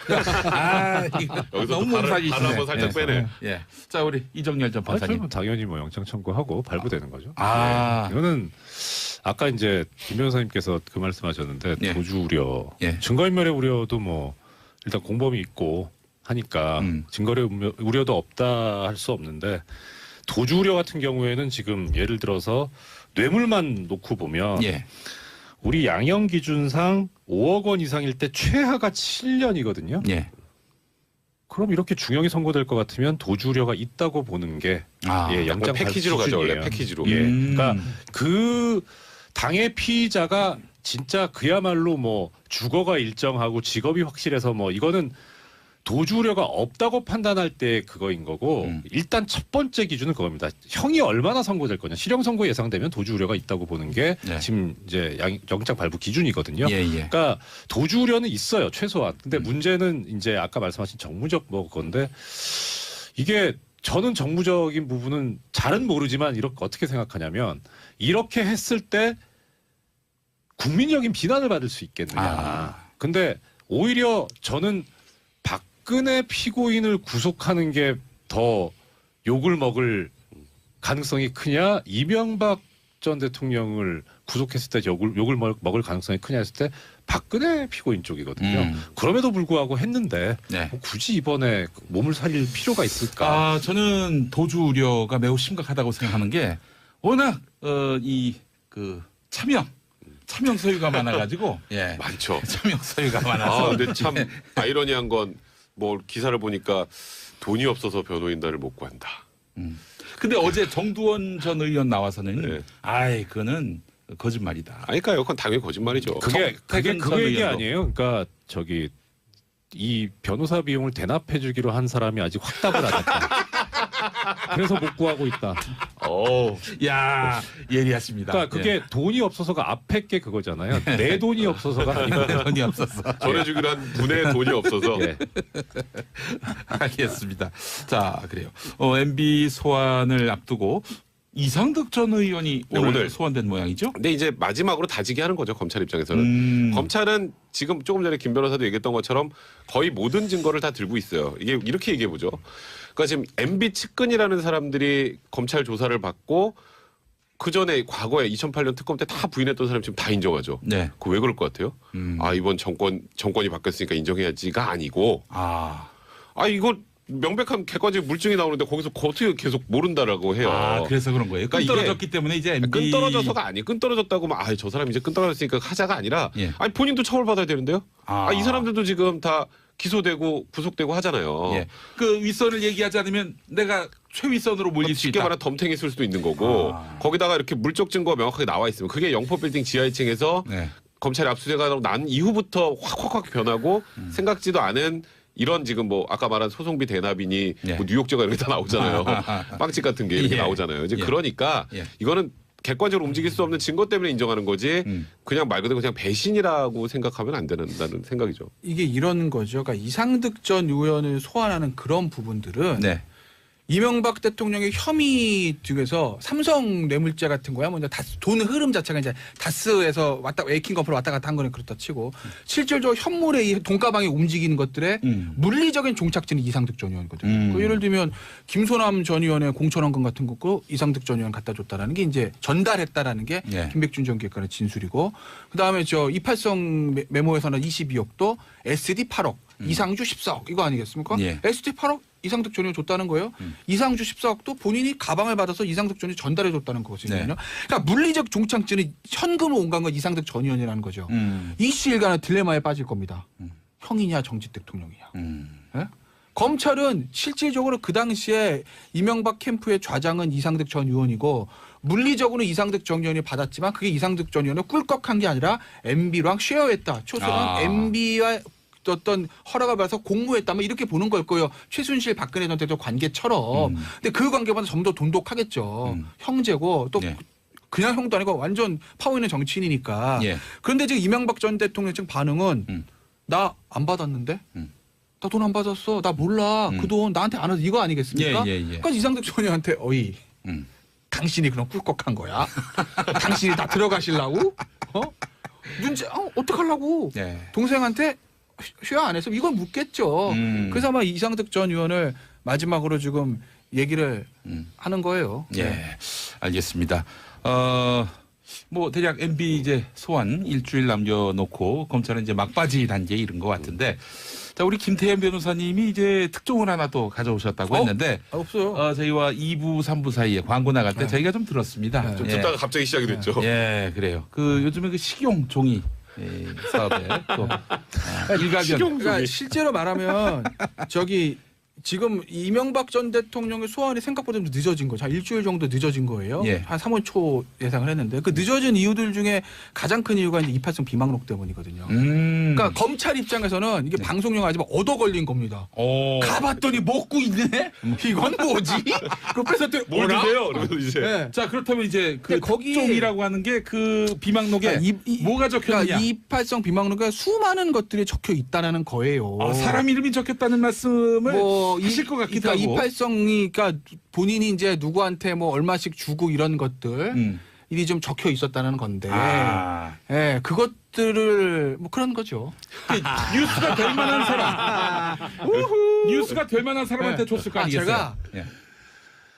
여기서 너무 몸살이 발 한번 살짝 빼네. 예. 자, 우리 이정열 전 판사님. 그러면 당연히 뭐 영장 청구하고 발부되는 거죠. 아. 이거는 아까 이제 김 변호사님께서 그 말씀하셨는데 예. 도주 우려, 예. 증거인멸의 우려도 뭐 일단 공범이 있고 하니까 증거의 우려도 없다 할 수 없는데 도주 우려 같은 경우에는 지금 예를 들어서 뇌물만 놓고 보면 예. 우리 양형 기준상 5억 원 이상일 때 최하가 7년이거든요. 예. 그럼 이렇게 중형이 선고될 것 같으면 도주 우려가 있다고 보는 게 예, 영장 패키지로 가죠 원래 기준이에요. 패키지로. 예, 그러니까 그 당의 피의자가 진짜 그야말로 뭐 주거가 일정하고 직업이 확실해서 뭐 이거는 도주 우려가 없다고 판단할 때 그거인 거고 일단 첫 번째 기준은 그겁니다. 형이 얼마나 선고될 거냐. 실형 선고 예상되면 도주 우려가 있다고 보는 게 네. 지금 이제 영장 발부 기준이거든요. 예, 예. 그러니까 도주 우려는 있어요 최소한. 근데 문제는 이제 아까 말씀하신 정무적 뭐 건데 이게 저는 정무적인 부분은 잘은 모르지만 이렇게 어떻게 생각하냐면 이렇게 했을 때 국민적인 비난을 받을 수 있겠느냐. 근데 오히려 저는 박근혜 피고인을 구속하는 게 더 욕을 먹을 가능성이 크냐, 이명박 전 대통령을 구속했을 때 욕을 먹을 가능성이 크냐 했을 때 박근혜 피고인 쪽이거든요. 그럼에도 불구하고 했는데 네. 뭐 굳이 이번에 몸을 살릴 필요가 있을까? 아, 저는 도주 우려가 매우 심각하다고 생각하는 게 워낙 이 그 차명 소유가 많아가지고 예. 많죠. 차명 소유가 많아서. 아 근데 참 아이러니한 건 뭐 기사를 보니까 돈이 없어서 변호인단을 못 구한다. 근데 어제 정두원 전 의원 나와서는 네. 아이 그거는 거짓말이다. 아니까요. 그건 당연히 거짓말이죠. 그게 퇴근 그 전 얘기 의원도. 아니에요. 그러니까 저기 이 변호사 비용을 대납해 주기로 한 사람이 아직 확답을 안 했다. 그래서 못 구하고 있다. 야 예리하십니다. 그러니까 그게 돈이 없어서가 앞에 게 그거잖아요. 내 돈이 없어서가 아니고 돈이 없었어. 전해주기로 한 분의 돈이 없어서. 예. 알겠습니다. 자 그래요. MB 소환을 앞두고 이상득 전 의원이 네, 오늘 오늘. 소환된 모양이죠? 근데 이제 마지막으로 다지게 하는 거죠. 검찰 입장에서는. 검찰은 지금 조금 전에 김 변호사도 얘기했던 것처럼 거의 모든 증거를 다 들고 있어요. 이게 이렇게 얘기해 보죠. 그러니까 지금 MB 측근이라는 사람들이 검찰 조사를 받고 그 전에 과거에 2008년 특검 때 다 부인했던 사람 지금 다 인정하죠. 네. 그 왜 그럴 것 같아요? 아 이번 정권이 바뀌었으니까 인정해야지가 아니고 아 이거 명백한 객관적 물증이 나오는데 거기서 어떻게 계속 모른다라고 해요. 그래서 그런 거예요. 끈 그러니까 떨어졌기 때문에 이제 MB 끈 떨어져서가 아니 끈 떨어졌다고 막 저 사람 이제 끈 떨어졌으니까 하자가 아니라 예. 아니 본인도 처벌받아야 되는데요. 이 사람들도 지금 다 기소되고 구속되고 하잖아요. 예. 그 윗선을 얘기하지 않으면 내가 최윗선으로 몰릴 수 쉽게 있다. 말하면 덤탱이 쓸 수도 있는 거고 거기다가 이렇게 물적 증거가 명확하게 나와 있으면 그게 영포빌딩 지하 2층에서 네. 검찰이 압수수색하고 난 이후부터 확 변하고 생각지도 않은 이런 지금 뭐 아까 말한 소송비 대납이니 예. 뭐 뉴욕제가 이런 게 다 나오잖아요. 빵집 같은 게 이렇게 예. 나오잖아요. 이제 예. 그러니까 예. 이거는 객관적으로 움직일 수 없는 증거 때문에 인정하는 거지 그냥 말 그대로 그냥 배신이라고 생각하면 안 된다는 생각이죠. 이게 이런 거죠. 그러니까 이상득 전 의원을 소환하는 그런 부분들은 네. 이명박 대통령의 혐의 중에서 삼성 뇌물죄 같은 거야. 먼저 돈 흐름 자체가 이제 다스에서 웨이킹 거프로 왔다 갔다 한 거는 그렇다 치고 실질적으로 현물의 이 돈가방이 움직이는 것들의 물리적인 종착지는 이상득 전 의원이거든요. 예를 들면 김소남 전 의원의 공천원금 같은 거고 이상득 전 의원 갖다 줬다라는 게 이제 전달했다라는 게 예. 김백준 전 기획관의 진술이고 그다음에 저 이팔성 메모에서는 22억도 SD 8억 이상주 14억 이거 아니겠습니까? 예. SD 8억 이상득 전 의원 줬다는 거예요. 이상주 14억도 본인이 가방을 받아서 이상득 전 의원이 전달해 줬다는 거거든요. 네. 그러니까 물리적 종착지는 현금으로 온 건 이상득 전 의원이라는 거죠. 이씨 일간의 딜레마에 빠질 겁니다. 형이냐 정직 대통령이냐. 예? 검찰은 실질적으로 그 당시에 이명박 캠프의 좌장은 이상득 전 의원이고 물리적으로 이상득 전 의원이 받았지만 그게 이상득 전 의원을 꿀꺽한 게 아니라 MB랑 쉐어했다. 초선은 MB와 어떤 허락을 받아서 공모했다. 뭐 이렇게 보는 걸 거예요. 최순실 박근혜 전 대통령 관계처럼. 근데 그 관계보다 좀 더 돈독하겠죠. 형제고 또 네. 그냥 형도 아니고 완전 파워 있는 정치인이니까. 예. 그런데 지금 이명박 전 대통령 지금 반응은 나 안 받았는데? 나 돈 안 받았어. 나 몰라. 그 돈 나한테 안 와서 이거 아니겠습니까? 예. 그러니까 이상득 전 의원한테 어이. 당신이 그럼 꿀꺽한 거야? 당신이 다 들어가시려고? 어떡하려고? 네. 동생한테 쉐어 안 해서 이걸 묻겠죠. 그래서 아마 이상득 전 의원을 마지막으로 지금 얘기를 하는 거예요. 예, 알겠습니다. 뭐 대략 MB 이제 소환 일주일 남겨놓고 검찰은 이제 막바지 단계에 이른 것 같은데 자 우리 김태현 변호사님이 이제 특종을 하나 또 가져오셨다고 했는데 없어요. 저희와 2부 3부 사이에 광고 나갈 때 저희가 좀 들었습니다. 좀 예. 듣다가 갑자기 시작이 됐죠. 예, 그래요. 그 요즘에 그 식용 종이 사업에 또 일가견. 그러니까 실제로 말하면 저기 지금 이명박 전 대통령의 소환이 생각보다 좀 늦어진 거죠. 한 일주일 정도 늦어진 거예요. 예. 한 3월 초 예상을 했는데 그 늦어진 이유들 중에 가장 큰 이유가 이제 이팔성 비망록 때문이거든요. 그러니까 검찰 입장에서는 이게 방송용 하지만 얻어 걸린 겁니다. 가봤더니 먹고 있네. 이건 뭐지? 그 뺏었더니 뭘 뭐라? 드세요? 그러면서 이제 네. 자 그렇다면 이제 그 거기- 특종이라고 하는 게 그 비망록에 뭐가 적혀있냐? 그러니까 이팔성 비망록에 수많은 것들이 적혀 있다는 거예요. 사람 이름이 적혔다는 말씀을 뭐 하실 것 같기도 그러니까 하고. 이팔성이 그러니까 본인이 이제 누구한테 뭐 얼마씩 주고 이런 것들 일이 좀 적혀 있었다는 건데, 예, 그것들을 뭐 그런 거죠. 뉴스가 될 만한 사람, 뉴스가 될 만한 사람한테 네. 줬을 거 아, 아니겠어요? 제가 예.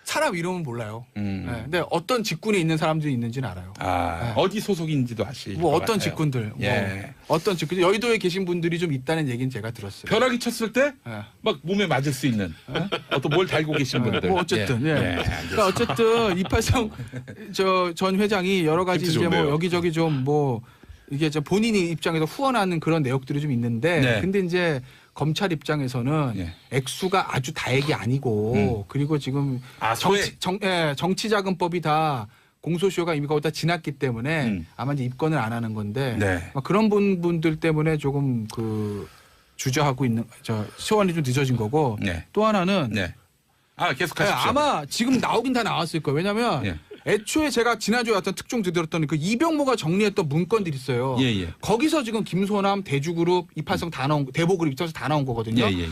사람 이름은 몰라요. 예, 근데 어떤 직군에 있는 사람들이 있는지는 알아요. 네. 어디 소속인지도 아시고. 뭐 어떤 직군들, 예. 뭐 어떤 직군, 여의도에 계신 분들이 좀 있다는 얘기는 제가 들었어요. 벼락이 쳤을 때 막 예. 몸에 맞을 수 있는 또 뭘 달고 계신 분들. 뭐 어쨌든, 예. 알겠습니다. 그러니까 어쨌든 이팔성 전 회장이 여러 가지 힌트 이제 뭐 좋네요. 여기저기 좀 뭐 이게 저 본인이 입장에서 후원하는 그런 내역들이 좀 있는데, 네. 근데 이제 검찰 입장에서는 예. 액수가 아주 다액이 아니고, 그리고 지금 소액. 정치자금법이 다 공소시효가 이미 거의 다 지났기 때문에 아마 이제 입건을 안 하는 건데, 네. 막 그런 분들 때문에 조금 그 주저하고 있는 소환이 좀 늦어진 거고, 네. 또 하나는 네. 계속 네, 하십시오. 아마 지금 나오긴 다 나왔을 거예요. 왜냐하면 예. 애초에 제가 지난주에 어떤 특종 들었더니 그 이병모가 정리했던 문건들이 있어요. 예. 거기서 지금 김소남, 대주그룹, 이팔성 다 나온 대보그룹 입장에서 다 나온 거거든요. 예.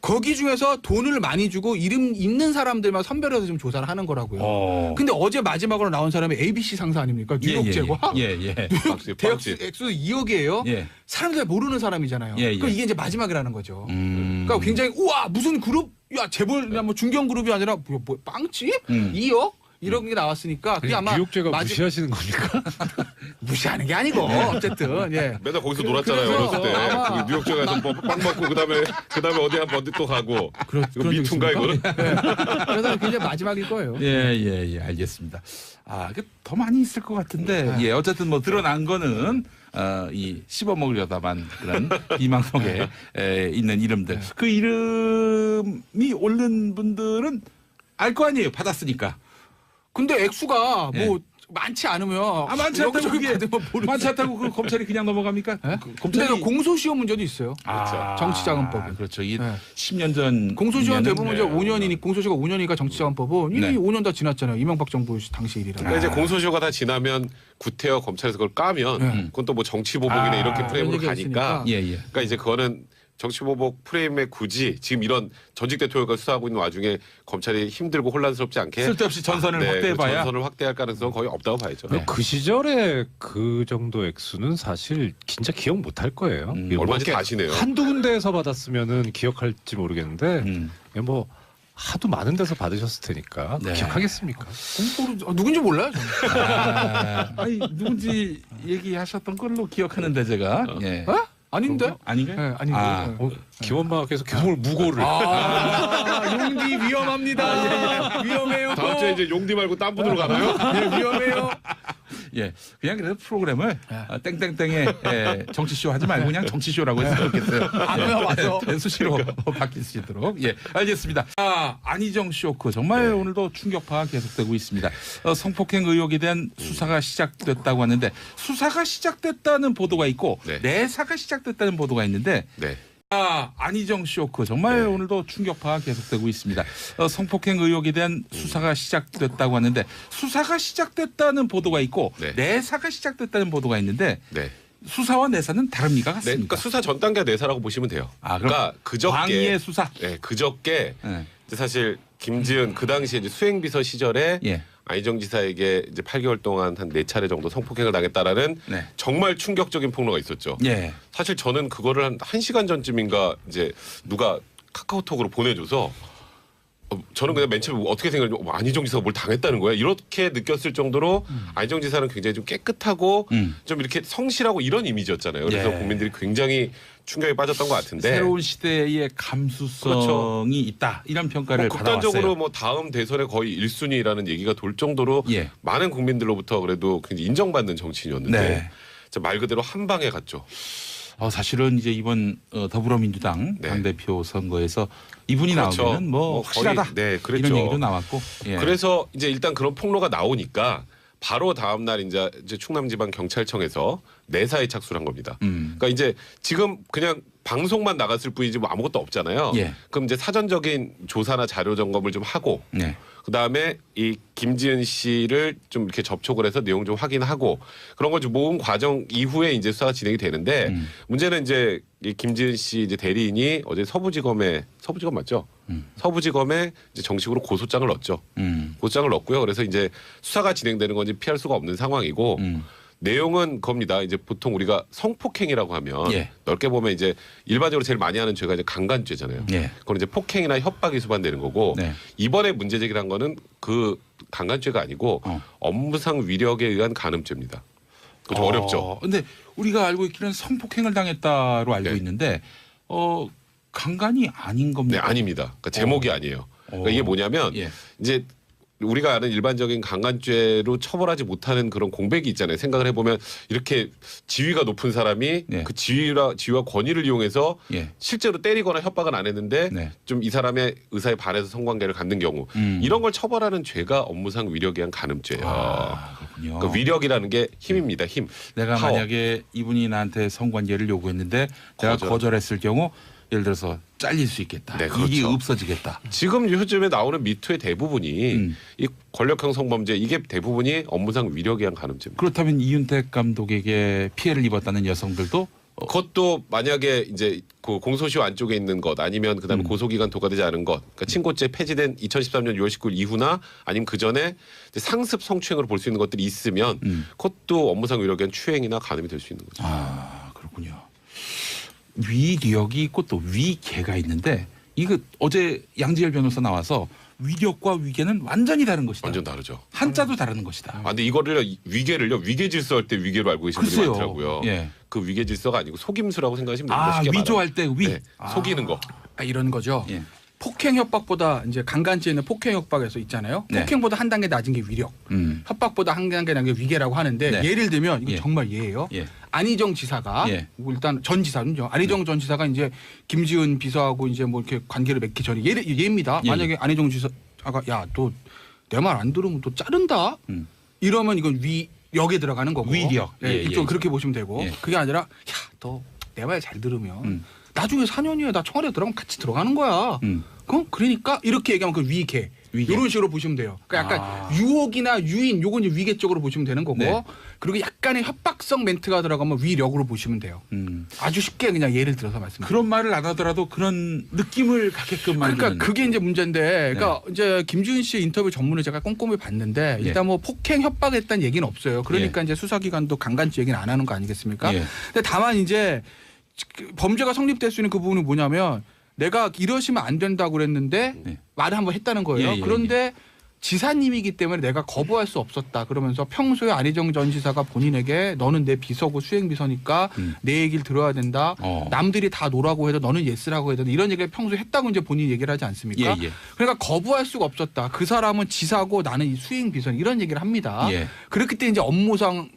거기 중에서 돈을 많이 주고 이름 있는 사람들만 선별해서 좀 조사를 하는 거라고요. 근데 어제 마지막으로 나온 사람이 ABC 상사 아닙니까? 뉴욕 제과. 예. 대역 액수 2억이에요. 예. 사람들 모르는 사람이잖아요. 예. 그럼 이게 이제 마지막이라는 거죠. 그러니까 굉장히 우와 무슨 그룹? 야 재벌 뭐 중견 그룹이 아니라 뭐 빵집? 2억? 이런 게 나왔으니까 그게 아마 뉴욕제가 무시하시는 겁니까? 무시하는 게 아니고 어쨌든 예. 맨날 거기서 놀았잖아요. 그래서 어렸을 때. 아마- 거기 뉴욕 쪽에서 뭐 빵 먹고 그다음에 어디 한번 또 가고. 이거 그런 적 미투인가 있습니까? 이거는? 그래서 굉장히 마지막일 거예요. 예, 알겠습니다. 더 많이 있을 것 같은데, 예, 어쨌든 뭐 드러난 거는, 이 씹어먹으려다만 그런 비망록에 있는 이름들. 그 이름이 오른 분들은 알 거 아니에요. 받았으니까. 근데 액수가 예. 뭐 많지 않으면 많지 않다고 여기저기 그게 받으면 모르지. 많지 않다고 그 검찰이 그냥 넘어갑니까? 예? 그 근데 공소시효 문제도 있어요. 정치자금법이. 그렇죠. 이 네. 10년 전 공소시효는 대부분 이제 네. 5년이니 공소시효가 5년이니까 정치자금법은 이미 네. 5년 다 지났잖아요. 이명박 정부 당시 일이라. 그러니까 이제 공소시효가 다 지나면 구태여 검찰에서 그걸 까면 네. 그건 또 뭐 정치보복이나 이렇게 프레임으로 그런 얘기가 가니까. 예. 그러니까 이제 그거는 정치보복 프레임에 굳이 지금 이런 전직 대통령과 수사하고 있는 와중에 검찰이 힘들고 혼란스럽지 않게 쓸데없이 전선을 그 확대해봐야. 전선을 확대할 가능성은 거의 없다고 봐야죠. 네. 그 시절에 그 정도 액수는 사실 진짜 기억 못 할 거예요. 이게 뭐 얼마인지 이렇게 다 아시네요. 한두 군데에서 받았으면은 기억할지 모르겠는데 이게 뭐 하도 많은 데서 받으셨을 테니까 네. 기억하겠습니까? 누군지 몰라요. 저는. 아니 누군지 얘기하셨던 걸로 기억하는데 제가. 예. 어? 아닌데? 아닌가요? 네, 아닌데. 기원마께서 계속 무고를 용기 위험합니다. 위험해요. 다음 주에 이제 용디 말고 딴 분으로 가나요? 네, 위험해요. 예, 그냥 그래서 프로그램을 땡땡땡의 정치쇼 하지 말고 그냥 정치쇼라고 했으면 좋겠어요. 맞아. 수시로 바뀔 수 있도록. 예, 알겠습니다. 안희정 쇼크 정말 오늘도 충격파가 계속되고 있습니다. 성폭행 의혹에 대한 수사가 시작됐다고 하는데 수사가 시작됐다는 보도가 있고 네. 내사가 시작됐다는 보도가 있는데 네. 안희정 쇼크 정말 오늘도 충격파가 계속되고 있습니다. 성폭행 의혹에 대한 수사가 시작됐다고 하는데 수사가 시작됐다는 보도가 있고 네. 내사가 시작됐다는 보도가 있는데 네. 수사와 내사는 다릅니까? 네, 같습니까? 그러니까 수사 전 단계 내사라고 보시면 돼요. 그럼 그러니까 그저께 광의의 수사. 네, 그저께 네. 이제 사실 김지은 그 당시에 이제 수행비서 시절에 예. 안희정 지사에게 이제 8개월 동안 한 4차례 정도 성폭행을 당했다라는 네. 정말 충격적인 폭로가 있었죠. 예. 사실 저는 그거를 한 1시간 전쯤인가 이제 누가 카카오톡으로 보내줘서 저는 그냥 맨 처음에 어떻게 생각했냐면 안희정 지사가 뭘 당했다는 거야 이렇게 느꼈을 정도로 안희정 지사는 굉장히 좀 깨끗하고 좀 이렇게 성실하고 이런 이미지였잖아요. 그래서 예. 국민들이 굉장히 충격에 빠졌던 것 같은데 새로운 시대의 감수성이 그렇죠. 있다 이런 평가를 극단적으로 받아왔어요. 뭐 다음 대선에 거의 1순위라는 얘기가 돌 정도로 예. 많은 국민들로부터 그래도 굉장히 인정받는 정치인이었는데 네. 말 그대로 한 방에 갔죠. 사실은 이제 이번 더불어민주당 네. 당대표 선거에서 이분이 그렇죠. 나오면 뭐 거의, 확실하다 네, 그랬죠. 이런 얘기도 나왔고. 예. 그래서 이제 일단 그런 폭로가 나오니까 바로 다음 날 이제 충남지방경찰청에서 내사에 착수를 한 겁니다. 그러니까 이제 지금 그냥 방송만 나갔을 뿐이지 뭐 아무것도 없잖아요. 예. 그럼 이제 사전적인 조사나 자료 점검을 좀 하고 네. 그다음에 이 김지은 씨를 좀 이렇게 접촉을 해서 내용 좀 확인하고 그런 걸 좀 모은 과정 이후에 이제 수사가 진행이 되는데 문제는 이제 이 김지은 씨 이제 대리인이 어제 서부지검 맞죠? 서부지검에 이제 정식으로 고소장을 넣었죠. 고소장을 넣었고요. 그래서 이제 수사가 진행되는 건지 피할 수가 없는 상황이고 내용은 겁니다. 이제 보통 우리가 성폭행이라고 하면 예. 넓게 보면 이제 일반적으로 제일 많이 하는 죄가 이제 강간죄잖아요. 예. 그건 이제 폭행이나 협박이 수반되는 거고 네. 이번에 문제 제기를 한 거는 그 강간죄가 아니고 업무상 위력에 의한 간음죄입니다. 그거 좀 어렵죠. 근데 우리가 알고 있기는 성폭행을 당했다로 알고 네. 있는데 강간이 아닌 네, 겁니까? 아닙니다. 그러니까 제목이 아니에요. 그러니까 이게 뭐냐면 예. 이제 우리가 아는 일반적인 강간죄로 처벌하지 못하는 그런 공백이 있잖아요. 생각을 해보면 이렇게 지위가 높은 사람이 예. 그 지위와 권위를 이용해서 예. 실제로 때리거나 협박은 안 했는데 네. 좀 이 사람의 의사에 반해서 성관계를 갖는 경우 이런 걸 처벌하는 죄가 업무상 위력에 의한 간음죄예요. 그렇군요. 그러니까 위력이라는 게 힘입니다. 힘. 내가 파워. 만약에 이분이 나한테 성관계를 요구했는데 내가 거절했을 경우 예를 들어서 잘릴 수 있겠다. 네, 그렇죠. 이익이 없어지겠다. 지금 요즘에 나오는 미투의 대부분이 이 권력형 성범죄 이게 대부분이 업무상 위력에 의한 간음죄입니다. 그렇다면 이윤택 감독에게 피해를 입었다는 여성들도 그것도 만약에 이제 그 공소시효 안쪽에 있는 것 아니면 그다음에 고소기간 도과되지 않은 것, 그러니까 친고죄 폐지된 2013년 6월 19일 이후나 아니면 그 전에 상습 성추행으로 볼 수 있는 것들이 있으면 그것도 업무상 위력에 의한 추행이나 간음이 될 수 있는 거죠. 그렇군요. 위력이 있고 또 위계가 있는데 이거 어제 양지열 변호사 나와서 위력과 위계는 완전히 다른 것이다. 완전 다르죠. 한자도 다르는 것이다. 근데 이거를 위계를요 위계 질서할 때 위계로 알고 계시는 분이 글쎄요. 많더라고요. 예. 그 위계 질서가 아니고 속임수라고 생각하시면 됩니다. 쉽게 위조할 때 위. 네, 속이는 거. 이런 거죠. 예. 폭행 협박보다 이제 강간죄는 폭행 협박에서 있잖아요. 네. 폭행보다 한 단계 낮은 게 위력, 협박보다 한 단계 낮은 게 위계라고 하는데 네. 예를 들면 이거 예. 정말 예예요. 예. 안희정 지사가 예. 일단 전 지사는요. 안희정 전 지사가 이제 김지은 비서하고 이제 뭐 이렇게 관계를 맺기 전에 예입니다. 예. 만약에 안희정 지사가 야 너 내 말 안 들으면 또 자른다. 이러면 이건 위력에 들어가는 거고. 위력. 네, 예, 이쪽 예. 그렇게 보시면 되고. 예. 그게 아니라 야 너 내 말 잘 들으면 나중에 4년 후에 나 청와대 들어가면 같이 들어가는 거야. 그러니까 이렇게 얘기하면 그 위계. 위계. 이런 식으로 보시면 돼요. 그러니까 약간 유혹이나 유인 요건 이제 위계 쪽으로 보시면 되는 거고. 네. 그리고 약간의 협박성 멘트가 들어가면 위력으로 보시면 돼요. 아주 쉽게 그냥 예를 들어서 말씀드립니다. 그런 말을 안 하더라도 그런 느낌을 갖게끔 만드는. 그러니까 그게 이제 문제인데, 그러니까 이제 김지은 씨 인터뷰 전문을 제가 꼼꼼히 봤는데 예. 일단 뭐 폭행 협박했다는 얘기는 없어요. 그러니까 예. 이제 수사기관도 강간죄 얘기는 안 하는 거 아니겠습니까? 예. 근데 다만 이제 범죄가 성립될 수 있는 그 부분은 뭐냐면 내가 이러시면 안 된다고 그랬는데 예. 말을 한번 했다는 거예요. 예, 예, 그런데 지사님이기 때문에 내가 거부할 수 없었다. 그러면서 평소에 안희정 전 지사가 본인에게 너는 내 비서고 수행비서니까 내 얘기를 들어야 된다. 남들이 다 노라고 해도 너는 예스라고 해도 이런 얘기를 평소에 했다고 이제 본인이 얘기를 하지 않습니까? 예, 예. 그러니까 거부할 수가 없었다. 그 사람은 지사고 나는 이 수행비서 이런 얘기를 합니다. 예. 그렇기 때문에 이제 업무상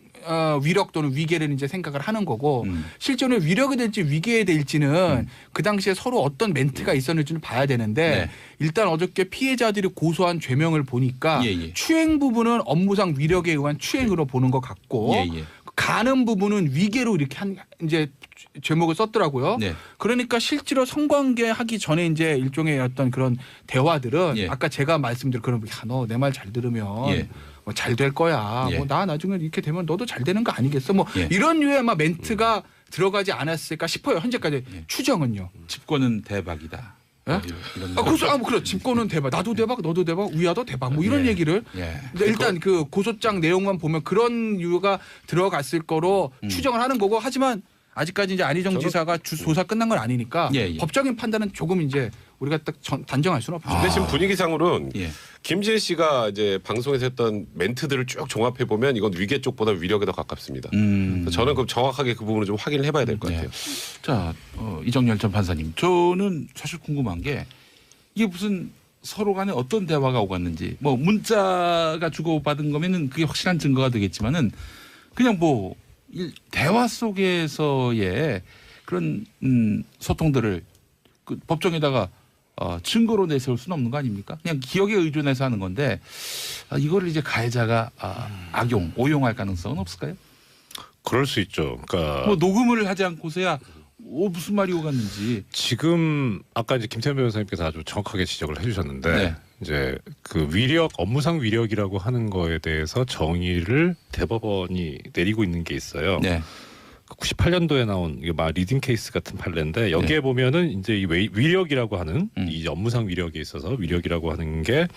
위력 또는 위계를 이제 생각을 하는 거고 실제로 위력이 될지 위계에 될지는 그 당시에 서로 어떤 멘트가 있었는지는 봐야 되는데 네. 일단 어저께 피해자들이 고소한 죄명을 보니까 예, 예. 추행 부분은 업무상 위력에 의한 추행으로 보는 것 같고 예, 예. 가는 부분은 위계로 이렇게 이제 제목을 썼더라고요. 네. 그러니까 실제로 성관계 하기 전에 이제 일종의 어떤 그런 대화들은 예. 아까 제가 말씀드린 그런 너 내 말 잘 들으면 예. 뭐 잘 될 거야. 예. 뭐 나 나중에 이렇게 되면 너도 잘 되는 거 아니겠어? 뭐 예. 이런 류의 막 멘트가 들어가지 않았을까 싶어요. 현재까지 추정은요. 집권은 대박이다. 예? 이런 그래서 뭐 그래 집권은 대박, 나도 대박, 너도 대박, 위아도 대박, 뭐 이런 예. 얘기를. 예. 근데 일단 그 고소장 내용만 보면 그런 이유가 들어갔을 거로 추정을 하는 거고 하지만 아직까지 이제 안희정 지사가 조사 끝난 건 아니니까 법적인 판단은 조금 이제 우리가 딱 단정할 수는 없죠. 근데 지금 분위기상으로는 김지혜 씨가 이제 방송에서 했던 멘트들을 쭉 종합해 보면 이건 위계 쪽보다 위력에 더 가깝습니다. 저는 그럼 정확하게 그 부분을 좀 확인을 해봐야 될 것 같아요. 자, 이정열 전 판사님, 저는 사실 궁금한 게 이게 무슨 서로 간에 어떤 대화가 오갔는지, 뭐 문자가 주고받은 거면은 그게 확실한 증거가 되겠지만은 그냥 뭐 대화 속에서의 그런 소통들을 그 법정에다가 증거로 내세울 수는 없는 거 아닙니까? 그냥 기억에 의존해서 하는 건데 이거를 이제 가해자가 악용, 오용할 가능성은 없을까요? 그럴 수 있죠. 그러니까 뭐 녹음을 하지 않고서야 무슨 말이 오갔는지. 지금 아까 이제 김태현 변호사님께서 아주 정확하게 지적을 해주셨는데 이제 그 위력, 업무상 위력이라고 하는 거에 대해서 정의를 대법원이 내리고 있는 게 있어요. 98년도에 나온 이게 막 리딩 케이스 같은 판례인데 여기에 보면은 이제 이 위력이라고 하는 이 업무상 위력에 있어서 위력이라고 하는 게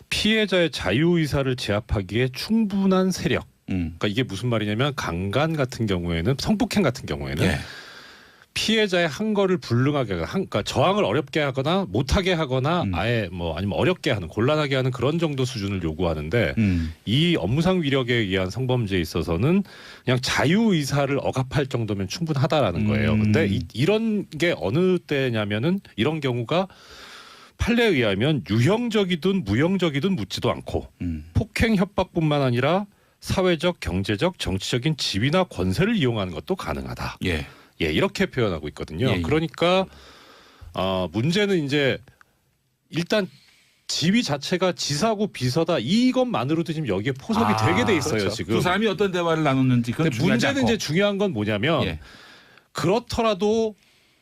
피해자의 자유 의사를 제압하기에 충분한 세력. 그러니까 이게 무슨 말이냐면 강간 같은 경우에는 성폭행 같은 경우에는 피해자의 한 거를 불능하게 그러니까 저항을 어렵게 하거나 못하게 하거나 아예 뭐 아니면 어렵게 하는 곤란하게 하는 그런 정도 수준을 요구하는데 이 업무상 위력에 의한 성범죄에 있어서는 그냥 자유 의사를 억압할 정도면 충분하다라는 거예요. 근데 이런 게 어느 때냐면은 이런 경우가 판례에 의하면 유형적이든 무형적이든 묻지도 않고 폭행 협박뿐만 아니라 사회적, 경제적, 정치적인 지위나 권세를 이용하는 것도 가능하다. 이렇게 표현하고 있거든요. 그러니까 문제는 이제 일단 지위 자체가 지사고 비서다 이것만으로도 지금 여기에 포섭이 되게 돼 있어요. 그렇죠. 지금 두 사람이 어떤 대화를 나눴는지 그건 중요하지 문제는 않고. 이제 중요한 건 뭐냐면 그렇더라도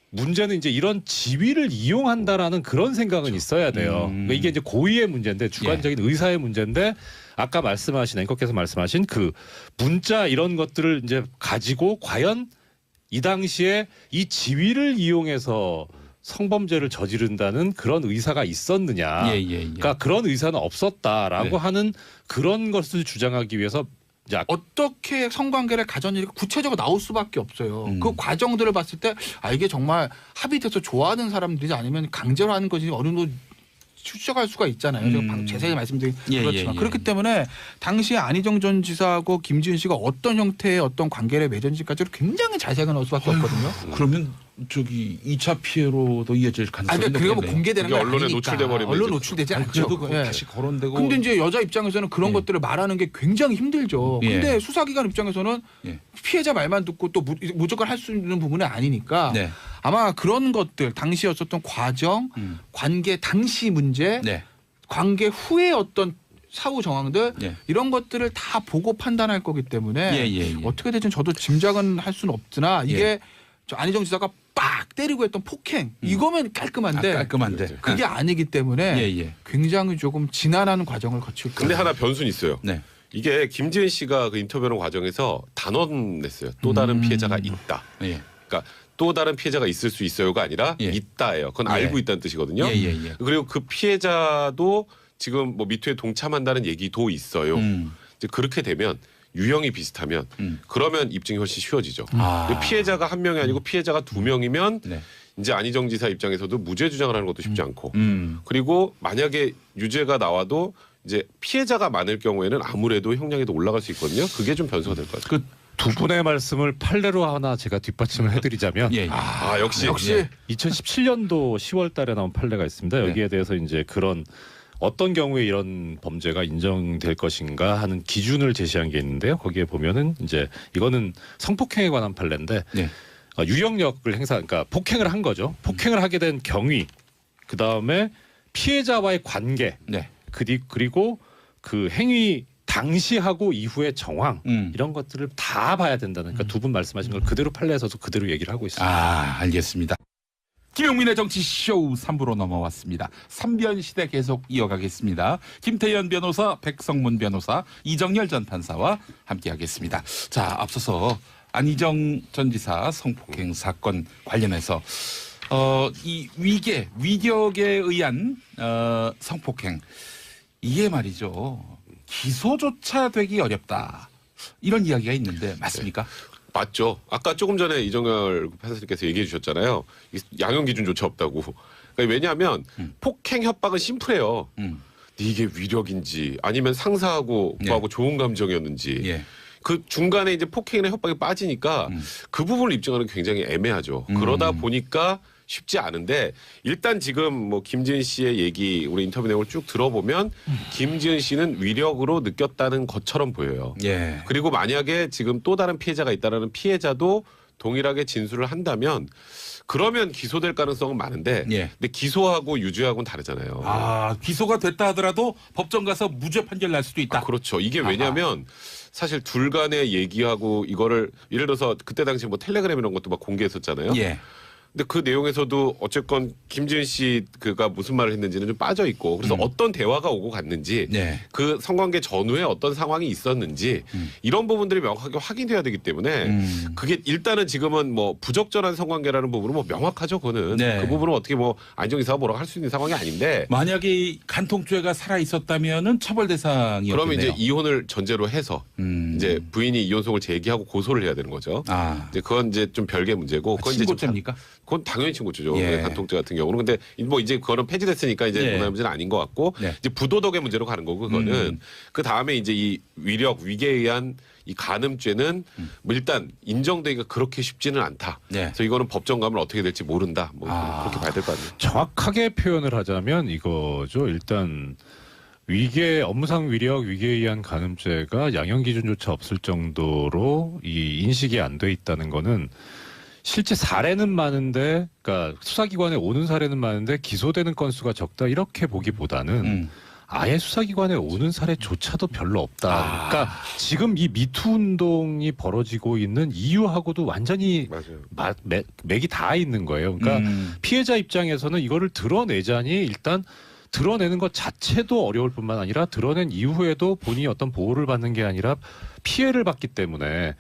문제는 이제 이런 지위를 이용한다라는 그런 생각은 있어야 돼요. 그러니까 이게 이제 고의의 문제인데 주관적인 의사의 문제인데 아까 말씀하신 앵커께서 말씀하신 그 문자 이런 것들을 이제 가지고 과연 이 당시에 이 지위를 이용해서 성범죄를 저지른다는 그런 의사가 있었느냐. 그러니까 그런 의사는 없었다라고 하는 그런 것을 주장하기 위해서 이제 어떻게 성관계를 가졌는지 구체적으로 나올 수밖에 없어요. 그 과정들을 봤을 때 이게 정말 합의돼서 좋아하는 사람들이지 아니면 강제로 하는 것이 어느 정도 추적할 수가 있잖아요. 제가 방금 자세히 말씀드린 그렇지만 그렇기 때문에 당시에 안희정 전 지사하고 김지은 씨가 어떤 형태의 어떤 관계를 맺었는지까지를 굉장히 자세하게 넣을 수밖에 없거든요. 그러면 저기 2차 피해로도 이어질 가능성이 그러니까 그게 뭐 공개되는 게 언론에 아니니까. 노출돼 버리면 언론 노출되지 않죠. 그래도 다시 거론되고. 근데 이제 여자 입장에서는 그런 것들을 말하는 게 굉장히 힘들죠. 근데 수사기관 입장에서는 피해자 말만 듣고 또 무조건 할 수 있는 부분은 아니니까 아마 그런 것들 당시였었던 과정, 관계 당시 문제, 관계 후에 어떤 사후 정황들 이런 것들을 다 보고 판단할 거기 때문에 어떻게 될지 저도 짐작은 할 수는 없으나 이게 저 안희정 지사가 빡 때리고 했던 폭행 이거면 깔끔한데 그게 아니기 때문에 굉장히 조금 지난한 과정을 거칠 거예요. 근데 하나 변수는 있어요. 이게 김지은 씨가 그 인터뷰하는 과정에서 단언 냈어요. 또 다른 피해자가 있다. 그러니까 또 다른 피해자가 있을 수 있어요가 아니라 있다예요. 그건 알고 있다는 뜻이거든요. 그리고 그 피해자도 지금 뭐 미투에 동참한다는 얘기도 있어요. 이제 그렇게 되면 유형이 비슷하면 그러면 입증이 훨씬 쉬워지죠. 피해자가 한 명이 아니고 피해자가 두 명이면 이제 안희정 지사 입장에서도 무죄 주장을 하는 것도 쉽지 않고 그리고 만약에 유죄가 나와도 이제 피해자가 많을 경우에는 아무래도 형량이 더 올라갈 수 있거든요. 그게 좀 변수가 될 것 같아요. 두 분의 말씀을 판례로 하나 제가 뒷받침을 해드리자면 역시 2017년도 10월달에 나온 판례가 있습니다. 여기에 대해서 이제 그런 어떤 경우에 이런 범죄가 인정될 것인가 하는 기준을 제시한 게 있는데요. 거기에 보면은 이제 이거는 성폭행에 관한 판례인데 유형력을 그러니까 폭행을 한 거죠. 폭행을 하게 된 경위, 그 다음에 피해자와의 관계, 그리고 그 행위 당시하고 이후의 정황 이런 것들을 다 봐야 된다는 그러니까 두 분 말씀하신 걸 그대로 판례에서도 그대로 얘기를 하고 있습니다. 알겠습니다. 김용민의 정치쇼 3부로 넘어왔습니다. 3변 시대 계속 이어가겠습니다. 김태현 변호사, 백성문 변호사, 이정열 전 판사와 함께하겠습니다. 자, 앞서서 안희정 전 지사 성폭행 사건 관련해서 이 위격에 의한 성폭행 이게 말이죠. 기소조차 되기 어렵다. 이런 이야기가 있는데 맞습니까? 맞죠. 아까 조금 전에 이정열 판사님께서 얘기해 주셨잖아요. 양형 기준조차 없다고. 그러니까 왜냐하면 폭행 협박은 심플해요. 이게 위력인지 아니면 상사하고 그하고 좋은 감정이었는지 그 중간에 이제 폭행이나 협박이 빠지니까 그 부분을 입증하는 게 굉장히 애매하죠. 그러다 보니까 쉽지 않은데 일단 지금 뭐 김지은 씨의 얘기 우리 인터뷰 내용을 쭉 들어보면 김지은 씨는 위력으로 느꼈다는 것처럼 보여요. 그리고 만약에 지금 또 다른 피해자가 있다라는 피해자도 동일하게 진술을 한다면 그러면 기소될 가능성은 많은데 근데 기소하고 유죄하고는 다르잖아요. 아, 기소가 됐다 하더라도 법정 가서 무죄 판결 날 수도 있다. 그렇죠. 이게 왜냐하면 사실 둘 간의 얘기하고 이거를 예를 들어서 그때 당시 뭐 텔레그램 이런 것도 막 공개했었잖아요. 근데 그 내용에서도 어쨌건 김지은 씨가 무슨 말을 했는지는 좀 빠져 있고 그래서 어떤 대화가 오고 갔는지 그 성관계 전후에 어떤 상황이 있었는지 이런 부분들이 명확하게 확인돼야 되기 때문에 그게 일단은 지금은 뭐 부적절한 성관계라는 부분은 뭐 명확하죠. 그거는 그 부분은 어떻게 뭐 안정이사가 뭐라고 할 수 있는 상황이 아닌데 만약에 이 간통죄가 살아 있었다면은 처벌 대상이었겠네요. 그러면 이제 이혼을 전제로 해서 이제 부인이 이혼송을 제기하고 고소를 해야 되는 거죠. 이제 그건 이제 좀 별개 문제고 그건 이제 친고죄입니까? 그건 당연히 친고죄죠. 간통죄 같은 경우는. 근데 뭐 이제 그거는 폐지됐으니까 이제 문화의 문제는 아닌 것 같고 이제 부도덕의 문제로 가는 거고 그거는 그 다음에 이제 이 위력 위계에 의한 이 간음죄는 뭐 일단 인정되기가 그렇게 쉽지는 않다. 그래서 이거는 법정 가면 어떻게 될지 모른다. 뭐 그렇게 봐야 될 거 아니에요. 정확하게 표현을 하자면 이거죠. 일단 위계 업무상 위력 위계에 의한 간음죄가 양형 기준조차 없을 정도로 이 인식이 안 돼 있다는 거는 실제 사례는 많은데, 그러니까 수사기관에 오는 사례는 많은데 기소되는 건수가 적다 이렇게 보기보다는 아예 수사기관에 오는 사례조차도 별로 없다. 그러니까 지금 이 미투 운동이 벌어지고 있는 이유하고도 완전히 맥이 다 있는 거예요. 그러니까 피해자 입장에서는 이거를 드러내자니 일단 드러내는 것 자체도 어려울 뿐만 아니라 드러낸 이후에도 본인이 어떤 보호를 받는 게 아니라 피해를 받기 때문에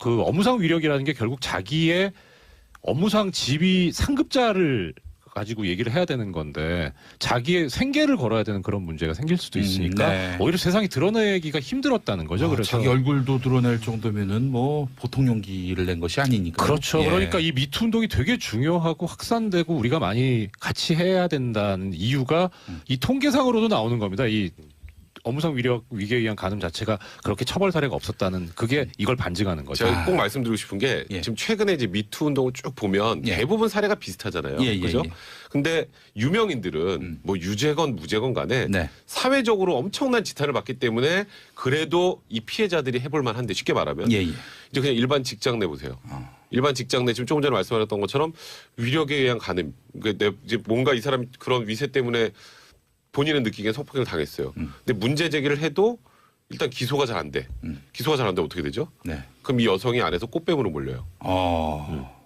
그 업무상 위력이라는 게 결국 자기의 업무상 지위 상급자를 가지고 얘기를 해야 되는 건데 자기의 생계를 걸어야 되는 그런 문제가 생길 수도 있으니까 오히려 세상이 드러내기가 힘들었다는 거죠. 그래서 자기 얼굴도 드러낼 정도면은 뭐 보통 용기를 낸 것이 아니니까. 그렇죠. 그러니까 이 미투 운동이 되게 중요하고 확산되고 우리가 많이 같이 해야 된다는 이유가 이 통계상으로도 나오는 겁니다. 이 업무상 위력 위계에 의한 간음 자체가 그렇게 처벌 사례가 없었다는 그게 이걸 반증하는 거죠. 제가 꼭 말씀드리고 싶은 게 지금 최근에 이제 미투 운동을 쭉 보면 대부분 사례가 비슷하잖아요. 그죠? 근데 유명인들은 뭐 유죄건 무죄건 간에 사회적으로 엄청난 지탄을 받기 때문에 그래도 이 피해자들이 해볼 만한데 쉽게 말하면 이제 그냥 일반 직장 내 보세요. 일반 직장 내 지금 조금 전에 말씀하셨던 것처럼 위력에 의한 간음. 그러니까 이제 뭔가 이 사람 그런 위세 때문에 본인은 느끼기엔 성폭행을 당했어요. 근데 문제 제기를 해도 일단 기소가 잘 안 돼. 기소가 잘 안 되면 어떻게 되죠? 그럼 이 여성이 안에서 꽃뱀으로 몰려요.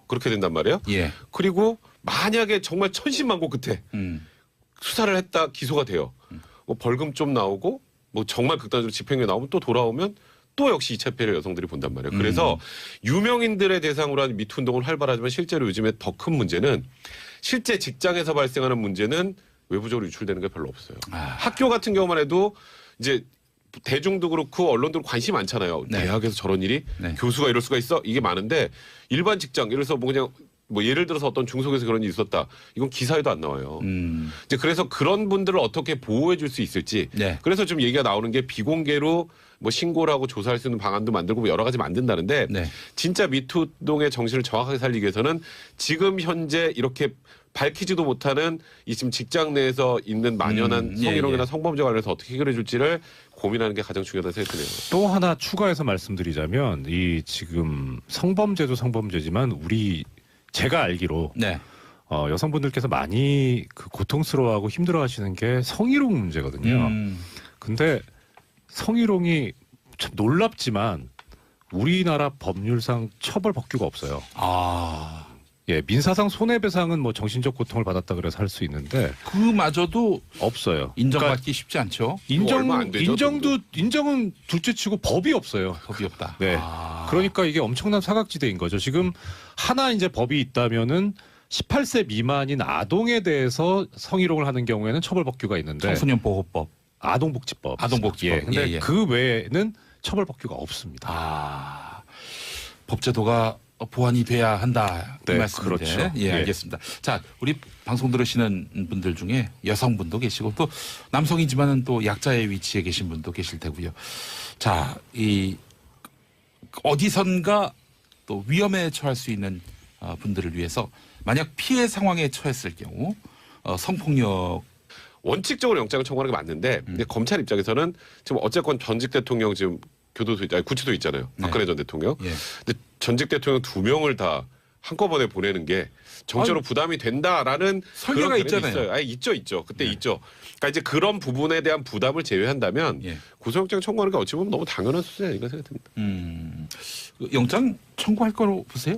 그렇게 된단 말이에요. 그리고 만약에 정말 천신만고 끝에 수사를 했다 기소가 돼요. 뭐 벌금 좀 나오고 뭐 정말 극단적으로 집행유예 나오면 또 돌아오면 또 역시 2차 피해를 여성들이 본단 말이에요. 그래서 유명인들의 대상으로 한 미투 운동은 활발하지만 실제로 요즘에 더 큰 문제는 실제 직장에서 발생하는 문제는 외부적으로 유출되는 게 별로 없어요. 학교 같은 경우만 해도 이제 대중도 그렇고 언론도 관심이 많잖아요. 대학에서 저런 일이 교수가 이럴 수가 있어? 이게 많은데 일반 직장 예를 들어서 뭐 그냥 뭐 예를 들어서 어떤 중소기업에서 그런 일이 있었다. 이건 기사에도 안 나와요. 이제 그래서 그런 분들을 어떻게 보호해 줄 수 있을지. 그래서 좀 얘기가 나오는 게 비공개로 뭐 신고를 하고 조사할 수 있는 방안도 만들고 뭐 여러 가지 만든다는데 진짜 미투 운동의 정신을 정확하게 살리기 위해서는 지금 현재 이렇게 밝히지도 못하는 이 지금 직장 내에서 있는 만연한 성희롱이나 성범죄 관련해서 어떻게 해결해 줄지를 고민하는 게 가장 중요하다는 생각이 드네요. 또 하나 추가해서 말씀드리자면 이 지금 성범죄도 성범죄지만 제가 알기로 여성분들께서 많이 그 고통스러워하고 힘들어하시는 게 성희롱 문제거든요. 근데 성희롱이 참 놀랍지만 우리나라 법률상 처벌 법규가 없어요. 민사상 손해배상은 뭐 정신적 고통을 받았다 그래서 할 수 있는데 그마저도 없어요. 인정받기 쉽지 않죠. 인정은 둘째치고 법이 없어요. 법이 없다. 그러니까 이게 엄청난 사각지대인 거죠. 지금 하나 이제 법이 있다면은 18세 미만인 아동에 대해서 성희롱을 하는 경우에는 처벌 법규가 있는데 청소년 보호법, 아동복지법. 아동복지법. 근데 그 외에는 처벌 법규가 없습니다. 법제도가 보완이 돼야 한다 이 네, 말씀인데 그렇죠. 예, 예. 알겠습니다. 자, 우리 방송 들으시는 분들 중에 여성분도 계시고 또 남성이지만은 또 약자의 위치에 계신 분도 계실 테고요. 자, 이 어디선가 또 위험에 처할 수 있는 분들을 위해서 만약 피해 상황에 처했을 경우 성폭력 원칙적으로 영장을 청구하는 게 맞는데 근데 검찰 입장에서는 지금 어쨌건 전직 대통령 지금 교도소 아니 구치소 있잖아요. 네. 박근혜 전 대통령. 예. 근데 전직 대통령 2명을 다 한꺼번에 보내는 게 정치로 부담이 된다라는 설계가 그런 있잖아요. 있어요. 아니, 있죠. 그때 네. 있죠. 그러니까 이제 그런 부분에 대한 부담을 제외한다면 예. 구속영장 청구하는 게 어찌 보면 너무 당연한 수준이 아닌가 생각됩니다. 영장 청구할 거로 보세요?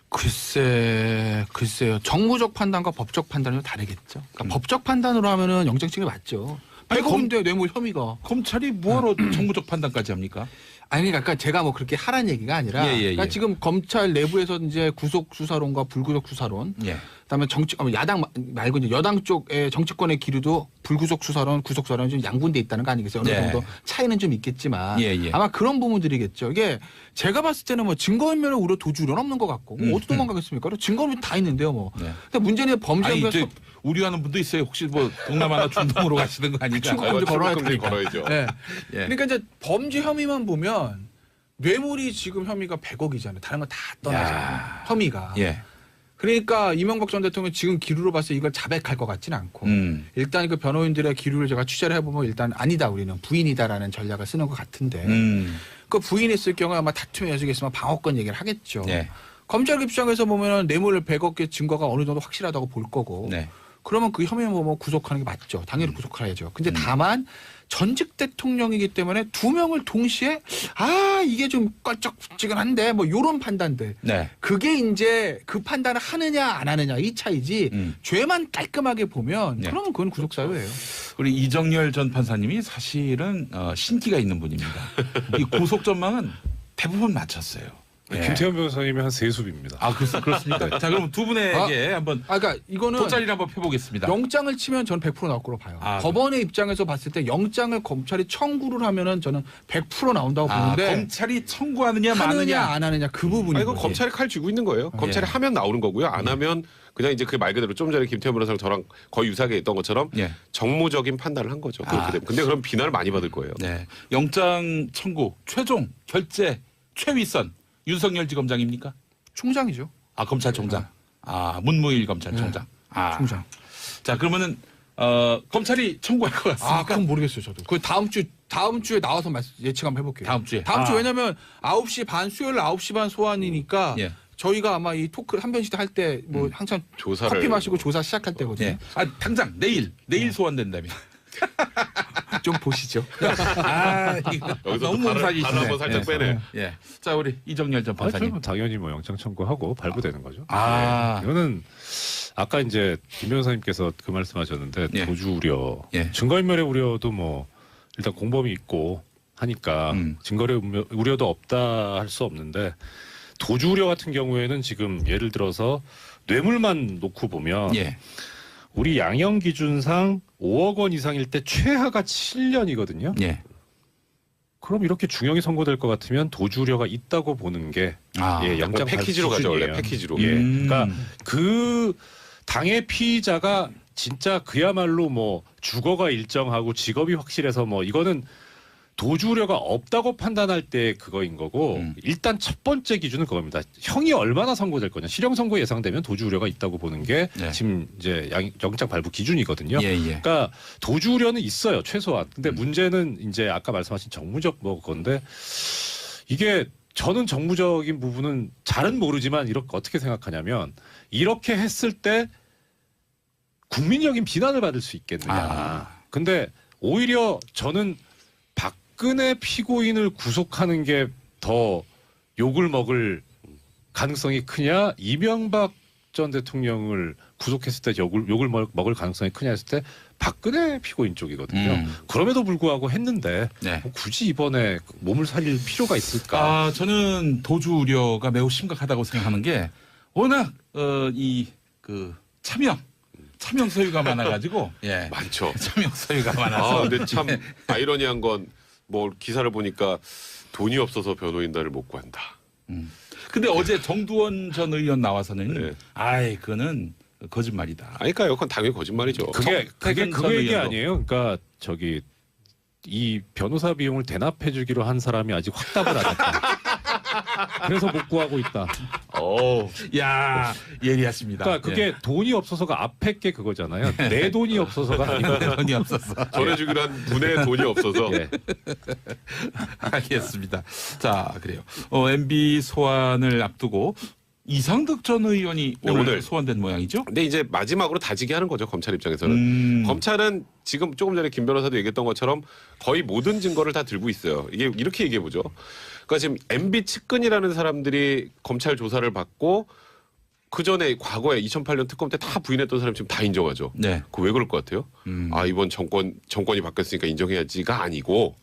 글쎄요. 정무적 판단과 법적 판단은 다르겠죠. 그러니까 법적 판단으로 하면은 영장 징계 맞죠. 아니, 100억인데 뇌물 혐의가. 검찰이 뭐하러 정무적 판단까지 합니까? 아니 그러니까 제가 뭐 그렇게 하라는 얘기가 아니라 예. 그러니까 지금 검찰 내부에서 이제 구속 수사론과 불구속 수사론 예. 그다음에 야당 말고 이제 여당 쪽의 정치권의 기류도 불구속 수사론, 구속 수사론 좀 양분돼 있다는 거 아니겠어요? 어느 예. 정도 차이는 좀 있겠지만 예. 아마 그런 부분들이겠죠. 이게 제가 봤을 때는 뭐 증거인멸에 우려 도주는 없는 것 같고 뭐 어디 도망가겠습니까? 증거는 다 있는데요, 뭐. 네. 근데 문제는 범죄 아니 혐의가 이제 우려하는 분도 있어요. 혹시 뭐 동남아나 중동으로 가시는 거 아닌가? 출국금지 걸어야 출국금지 되니까. 걸어야죠. 네. 예. 그러니까 이제 범죄 혐의만 보면 뇌물이 지금 혐의가 100억이잖아요. 다른 건 다 떠나잖아요. 야. 혐의가. 예. 그러니까 이명박 전 대통령 지금 기류로 봤을 때 이걸 자백할 것 같지는 않고 일단 그 변호인들의 기류를 제가 취재를 해보면 일단 아니다 우리는 부인이다라는 전략을 쓰는 것 같은데 그 부인이 있을 경우에 아마 다툼의 여지가 있으면 방어권 얘기를 하겠죠. 네. 검찰 입장에서 보면 뇌물 100억의 증거가 어느 정도 확실하다고 볼 거고 네. 그러면 그 혐의는 뭐 구속하는 게 맞죠. 당연히 구속해야죠. 근데 다만 전직 대통령이기 때문에 2명을 동시에 이게 좀 껄쩍지근한데 뭐 요런 판단들. 네. 그게 이제 그 판단을 하느냐 안 하느냐 이 차이지 죄만 깔끔하게 보면 네. 그러면 그건 구속사유예요. 우리 이정열 전 판사님이 사실은 신기가 있는 분입니다. 이 구속 전망은 대부분 맞췄어요. 예. 김태현 변호사님이 한 세수입니다. 그렇습니까? 자, 그럼 두 분에게 한번 그러니까 이거는 돗자리를 한번 펴보겠습니다. 영장을 치면 저는 100% 나올 거로 봐요. 법원의 입장에서 봤을 때 영장을 검찰이 청구를 하면은 저는 100% 나온다고 보는데 검찰이 청구하느냐 하느냐 마느냐. 안 하느냐 그 부분이. 이거 검찰이 칼 쥐고 있는 거예요. 검찰이 하면 나오는 거고요. 안 하면 그냥 이제 그 말 그대로 좀 전에 김태현 변호사랑 저랑 거의 유사하게 했던 것처럼 정무적인 판단을 한 거죠. 그렇게 되면. 근데 그럼 비난을 많이 받을 거예요. 네. 영장 청구 최종 결재 최위선 윤석열 지검장입니까? 총장이죠. 검찰총장. 문무일 검찰총장. 총장. 자, 그러면은 검찰이 청구할 것 같습니까? 그건 모르겠어요, 저도. 그 다음 주에 나와서 예측 한번 해볼게요. 다음 주에. 다음 주 왜냐면 9시 반 수요일 9시 반 소환이니까 예. 저희가 아마 이 토크 한변시대 할 때 뭐 한참 조사를 커피 마시고 조사 시작할 때거든요. 예. 당장 내일 소환된다면. 좀 보시죠. 이거 여기서 너무 발을 사기시네. 한번 살짝 빼네. 예. 자, 우리 이정열 전 판사님. 그러면 당연히 뭐 영장 청구하고 발부되는 거죠. 아. 이거는 아까 이제 김 변호사님께서 그 말씀하셨는데 예. 도주 우려, 예. 증거인멸의 우려도 뭐 일단 공범이 있고 하니까 증거의 우려도 없다 할 수 없는데 도주 우려 같은 경우에는 지금 예를 들어서 뇌물만 놓고 보면 예. 우리 양형 기준상 5억 원 이상일 때 최하가 7년이거든요. 예. 그럼 이렇게 중형이 선고될 것 같으면 도주 우려가 있다고 보는 게 영장 패키지로 가죠. 원래 수준이에요. 패키지로. 예. 그러니까 그 당의 피의자가 진짜 그야말로 뭐 주거가 일정하고 직업이 확실해서 뭐 이거는 도주 우려가 없다고 판단할 때 그거인 거고 일단 첫 번째 기준은 그겁니다. 형이 얼마나 선고될 거냐. 실형 선고 예상되면 도주 우려가 있다고 보는 게 지금 이제 영장 발부 기준이거든요. 그러니까 도주 우려는 있어요. 최소한. 근데 문제는 이제 아까 말씀하신 정무적 뭐 건데 이게 저는 정무적인 부분은 잘은 모르지만 이렇게 어떻게 생각하냐면 이렇게 했을 때 국민적인 비난을 받을 수 있겠느냐. 근데 오히려 저는 박근혜 피고인을 구속하는 게 더 욕을 먹을 가능성이 크냐, 이명박 전 대통령을 구속했을 때 욕을 먹을 가능성이 크냐 했을 때 박근혜 피고인 쪽이거든요. 그럼에도 불구하고 했는데 뭐 굳이 이번에 몸을 살릴 필요가 있을까? 저는 도주 우려가 매우 심각하다고 생각하는 게 워낙 이 그 차명 소유가 많아가지고 많죠. 차명 소유가 많아서. 근데 참 아이러니한 건 뭐 기사를 보니까 돈이 없어서 변호인단을 못 구한다. 근데 어제 정두원 전 의원 나와서는 네. 아이 그거는 거짓말이다. 아니, 그러니까 그건 당연히 거짓말이죠. 그게 전 그 얘기 의원도. 아니에요. 그러니까 저기 이 변호사 비용을 대납해 주기로 한 사람이 아직 확답을 안 했다. 그래서 못 구하고 있다. 야 예리하십니다. 그러니까 그게 돈이 없어서가 앞에 게 그거잖아요. 내 돈이 없어서가 아니고 돈이 없었어. 전해주기로 한 분의 돈이 없어서. 예. 알겠습니다. 자 그래요. MB 소환을 앞두고 이상득 전 의원이 네, 오늘 오늘. 소환된 모양이죠? 근데 이제 마지막으로 다지게 하는 거죠, 검찰 입장에서는. 검찰은 지금 조금 전에 김 변호사도 얘기했던 것처럼 거의 모든 증거를 다 들고 있어요. 이게 이렇게 얘기해 보죠. 그러니까 지금 MB 측근이라는 사람들이 검찰 조사를 받고 그 전에 과거에 2008년 특검 때 다 부인했던 사람 지금 다 인정하죠. 네. 그 왜 그럴 것 같아요? 아 이번 정권이 바뀌었으니까 인정해야지가 아니고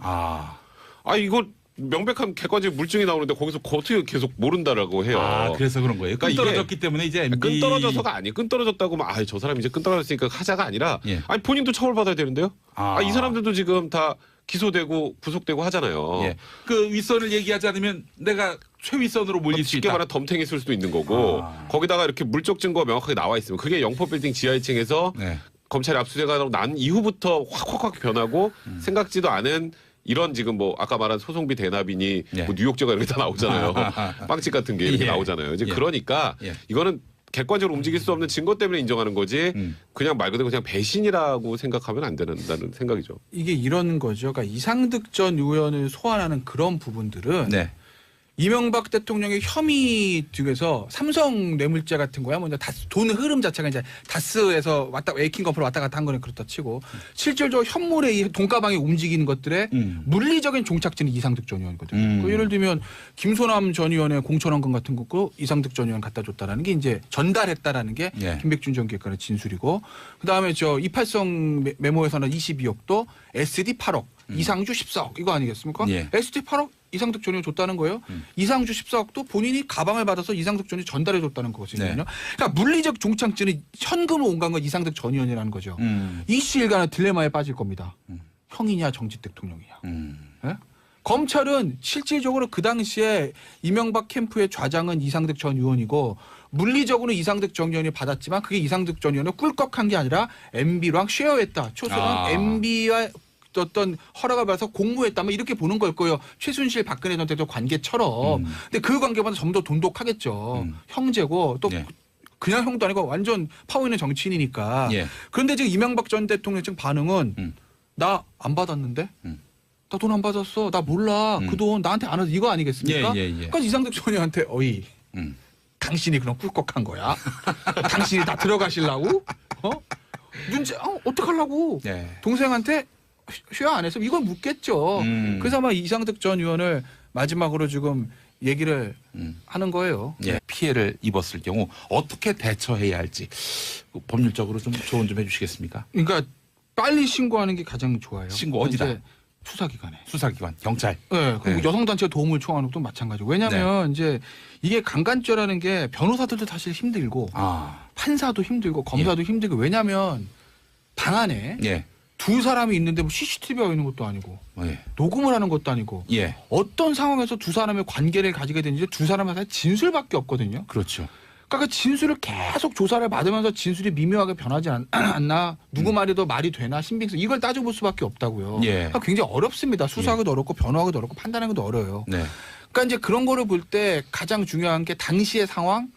이거 명백한 객관적 물증이 나오는데 거기서 어떻게 계속 모른다라고 해요. 그래서 그런 거예요. 끈 그러니까 떨어졌기 때문에 이제 MB 끈 떨어져서가 아니, 끈 떨어졌다고 막 저 사람이 이제 끈 떨어졌으니까 하자가 아니라 예. 아니 본인도 처벌받아야 되는데요. 이 사람들도 지금 다 기소되고 구속되고 하잖아요. 예. 그 윗선을 얘기하지 않으면 내가 최윗선으로 몰릴 수 쉽게 있다. 말하면 덤탱이 쓸 수도 있는 거고 거기다가 이렇게 물적 증거가 명확하게 나와 있으면 그게 영포빌딩 지하 2층에서 네. 검찰이 압수수색하고 난 이후부터 확 변하고 생각지도 않은 이런 지금 뭐 아까 말한 소송비 대납이니 예. 뭐 뉴욕제가 이렇게 다 나오잖아요. 빵집 같은 게 이렇게 예. 나오잖아요. 이제 예. 그러니까 예. 이거는 객관적으로 움직일 수 없는 증거 때문에 인정하는 거지 그냥 말 그대로 그냥 배신이라고 생각하면 안 된다는 생각이죠. 이게 이런 거죠. 그러니까 이상득 전 의원을 소환하는 그런 부분들은 네. 이명박 대통령의 혐의 중에서 삼성 뇌물죄 같은 거야. 먼저 돈 흐름 자체가 이제 다스에서 에이킹 건프로 왔다 갔다 한 거는 그렇다 치고 실질적으로 현물의 이 돈가방이 움직이는 것들의 물리적인 종착지는 이상득 전 의원이거든요. 그 예를 들면 김소남 전 의원의 공천원금 같은 거고 이상득 전 의원 갖다 줬다라는 게 이제 전달했다라는 게 예. 김백준 전 기획관의 진술이고 그다음에 저 이팔성 메모에서는 22억도 SD 8억 이상주 14억 이거 아니겠습니까? 예. SD 8억 이상득 전 의원 줬다는 거예요. 이상주 14억도 본인이 가방을 받아서 이상득 전 의원이 전달해 줬다는 거거든요. 네. 그러니까 물리적 종착지는 현금으로 온 건 이상득 전 의원이라는 거죠. 이시일간의 딜레마에 빠질 겁니다. 형이냐 정직 대통령이냐. 예? 검찰은 실질적으로 그 당시에 이명박 캠프의 좌장은 이상득 전 의원이고 물리적으로 이상득 전 의원이 받았지만 그게 이상득 전 의원을 꿀꺽한 게 아니라 MB랑 쉐어했다. 초선은 MB와 어떤 허락을 받아서 공모했다. 뭐 이렇게 보는 걸 거예요. 최순실 박근혜 전 대통령 관계처럼. 근데 그 관계보다 좀 더 돈독하겠죠. 형제고 또 예. 그냥 형도 아니고 완전 파워 있는 정치인이니까. 예. 그런데 지금 이명박 전 대통령 지금 반응은 나 안 받았는데? 나 돈 안 받았어. 나 몰라. 그 돈 나한테 안 와서 이거 아니겠습니까? 그러니까 이상득 전 의원한테 어이 당신이 그럼 꿀꺽한 거야? 당신이 다 들어가시려고? 어떡하려고? 네. 동생한테 쉐어 안 해서 이걸 묻겠죠. 그래서 아마 이상득 전 의원을 마지막으로 지금 얘기를 하는 거예요. 예. 피해를 입었을 경우 어떻게 대처해야 할지 법률적으로 좀 조언 좀 해주시겠습니까? 그러니까 빨리 신고하는 게 가장 좋아요. 신고 어디다? 이제 수사기관에. 수사기관, 경찰. 네, 그리고 네. 여성단체 도움을 청하는 것도 마찬가지고. 왜냐하면 이제 이게 강간죄라는 게 변호사들도 사실 힘들고 판사도 힘들고 검사도 힘들고 왜냐하면 방 안에 예. 두 사람이 있는데 뭐 CCTV가 있는 것도 아니고 예. 녹음을 하는 것도 아니고 예. 어떤 상황에서 두 사람의 관계를 가지게 되는지 두 사람의 다 진술밖에 없거든요. 그렇죠. 그러니까 그 진술을 계속 조사를 받으면서 진술이 미묘하게 변하지 않나 누구 말이 더 말이 되나 신빙성 이걸 따져볼 수밖에 없다고요. 예. 그러니까 굉장히 어렵습니다. 수사하기도 어렵고 변호하기도 어렵고 판단하기도 어려워요. 네. 그러니까 이제 그런 거를 볼 때 가장 중요한 게 당시의 상황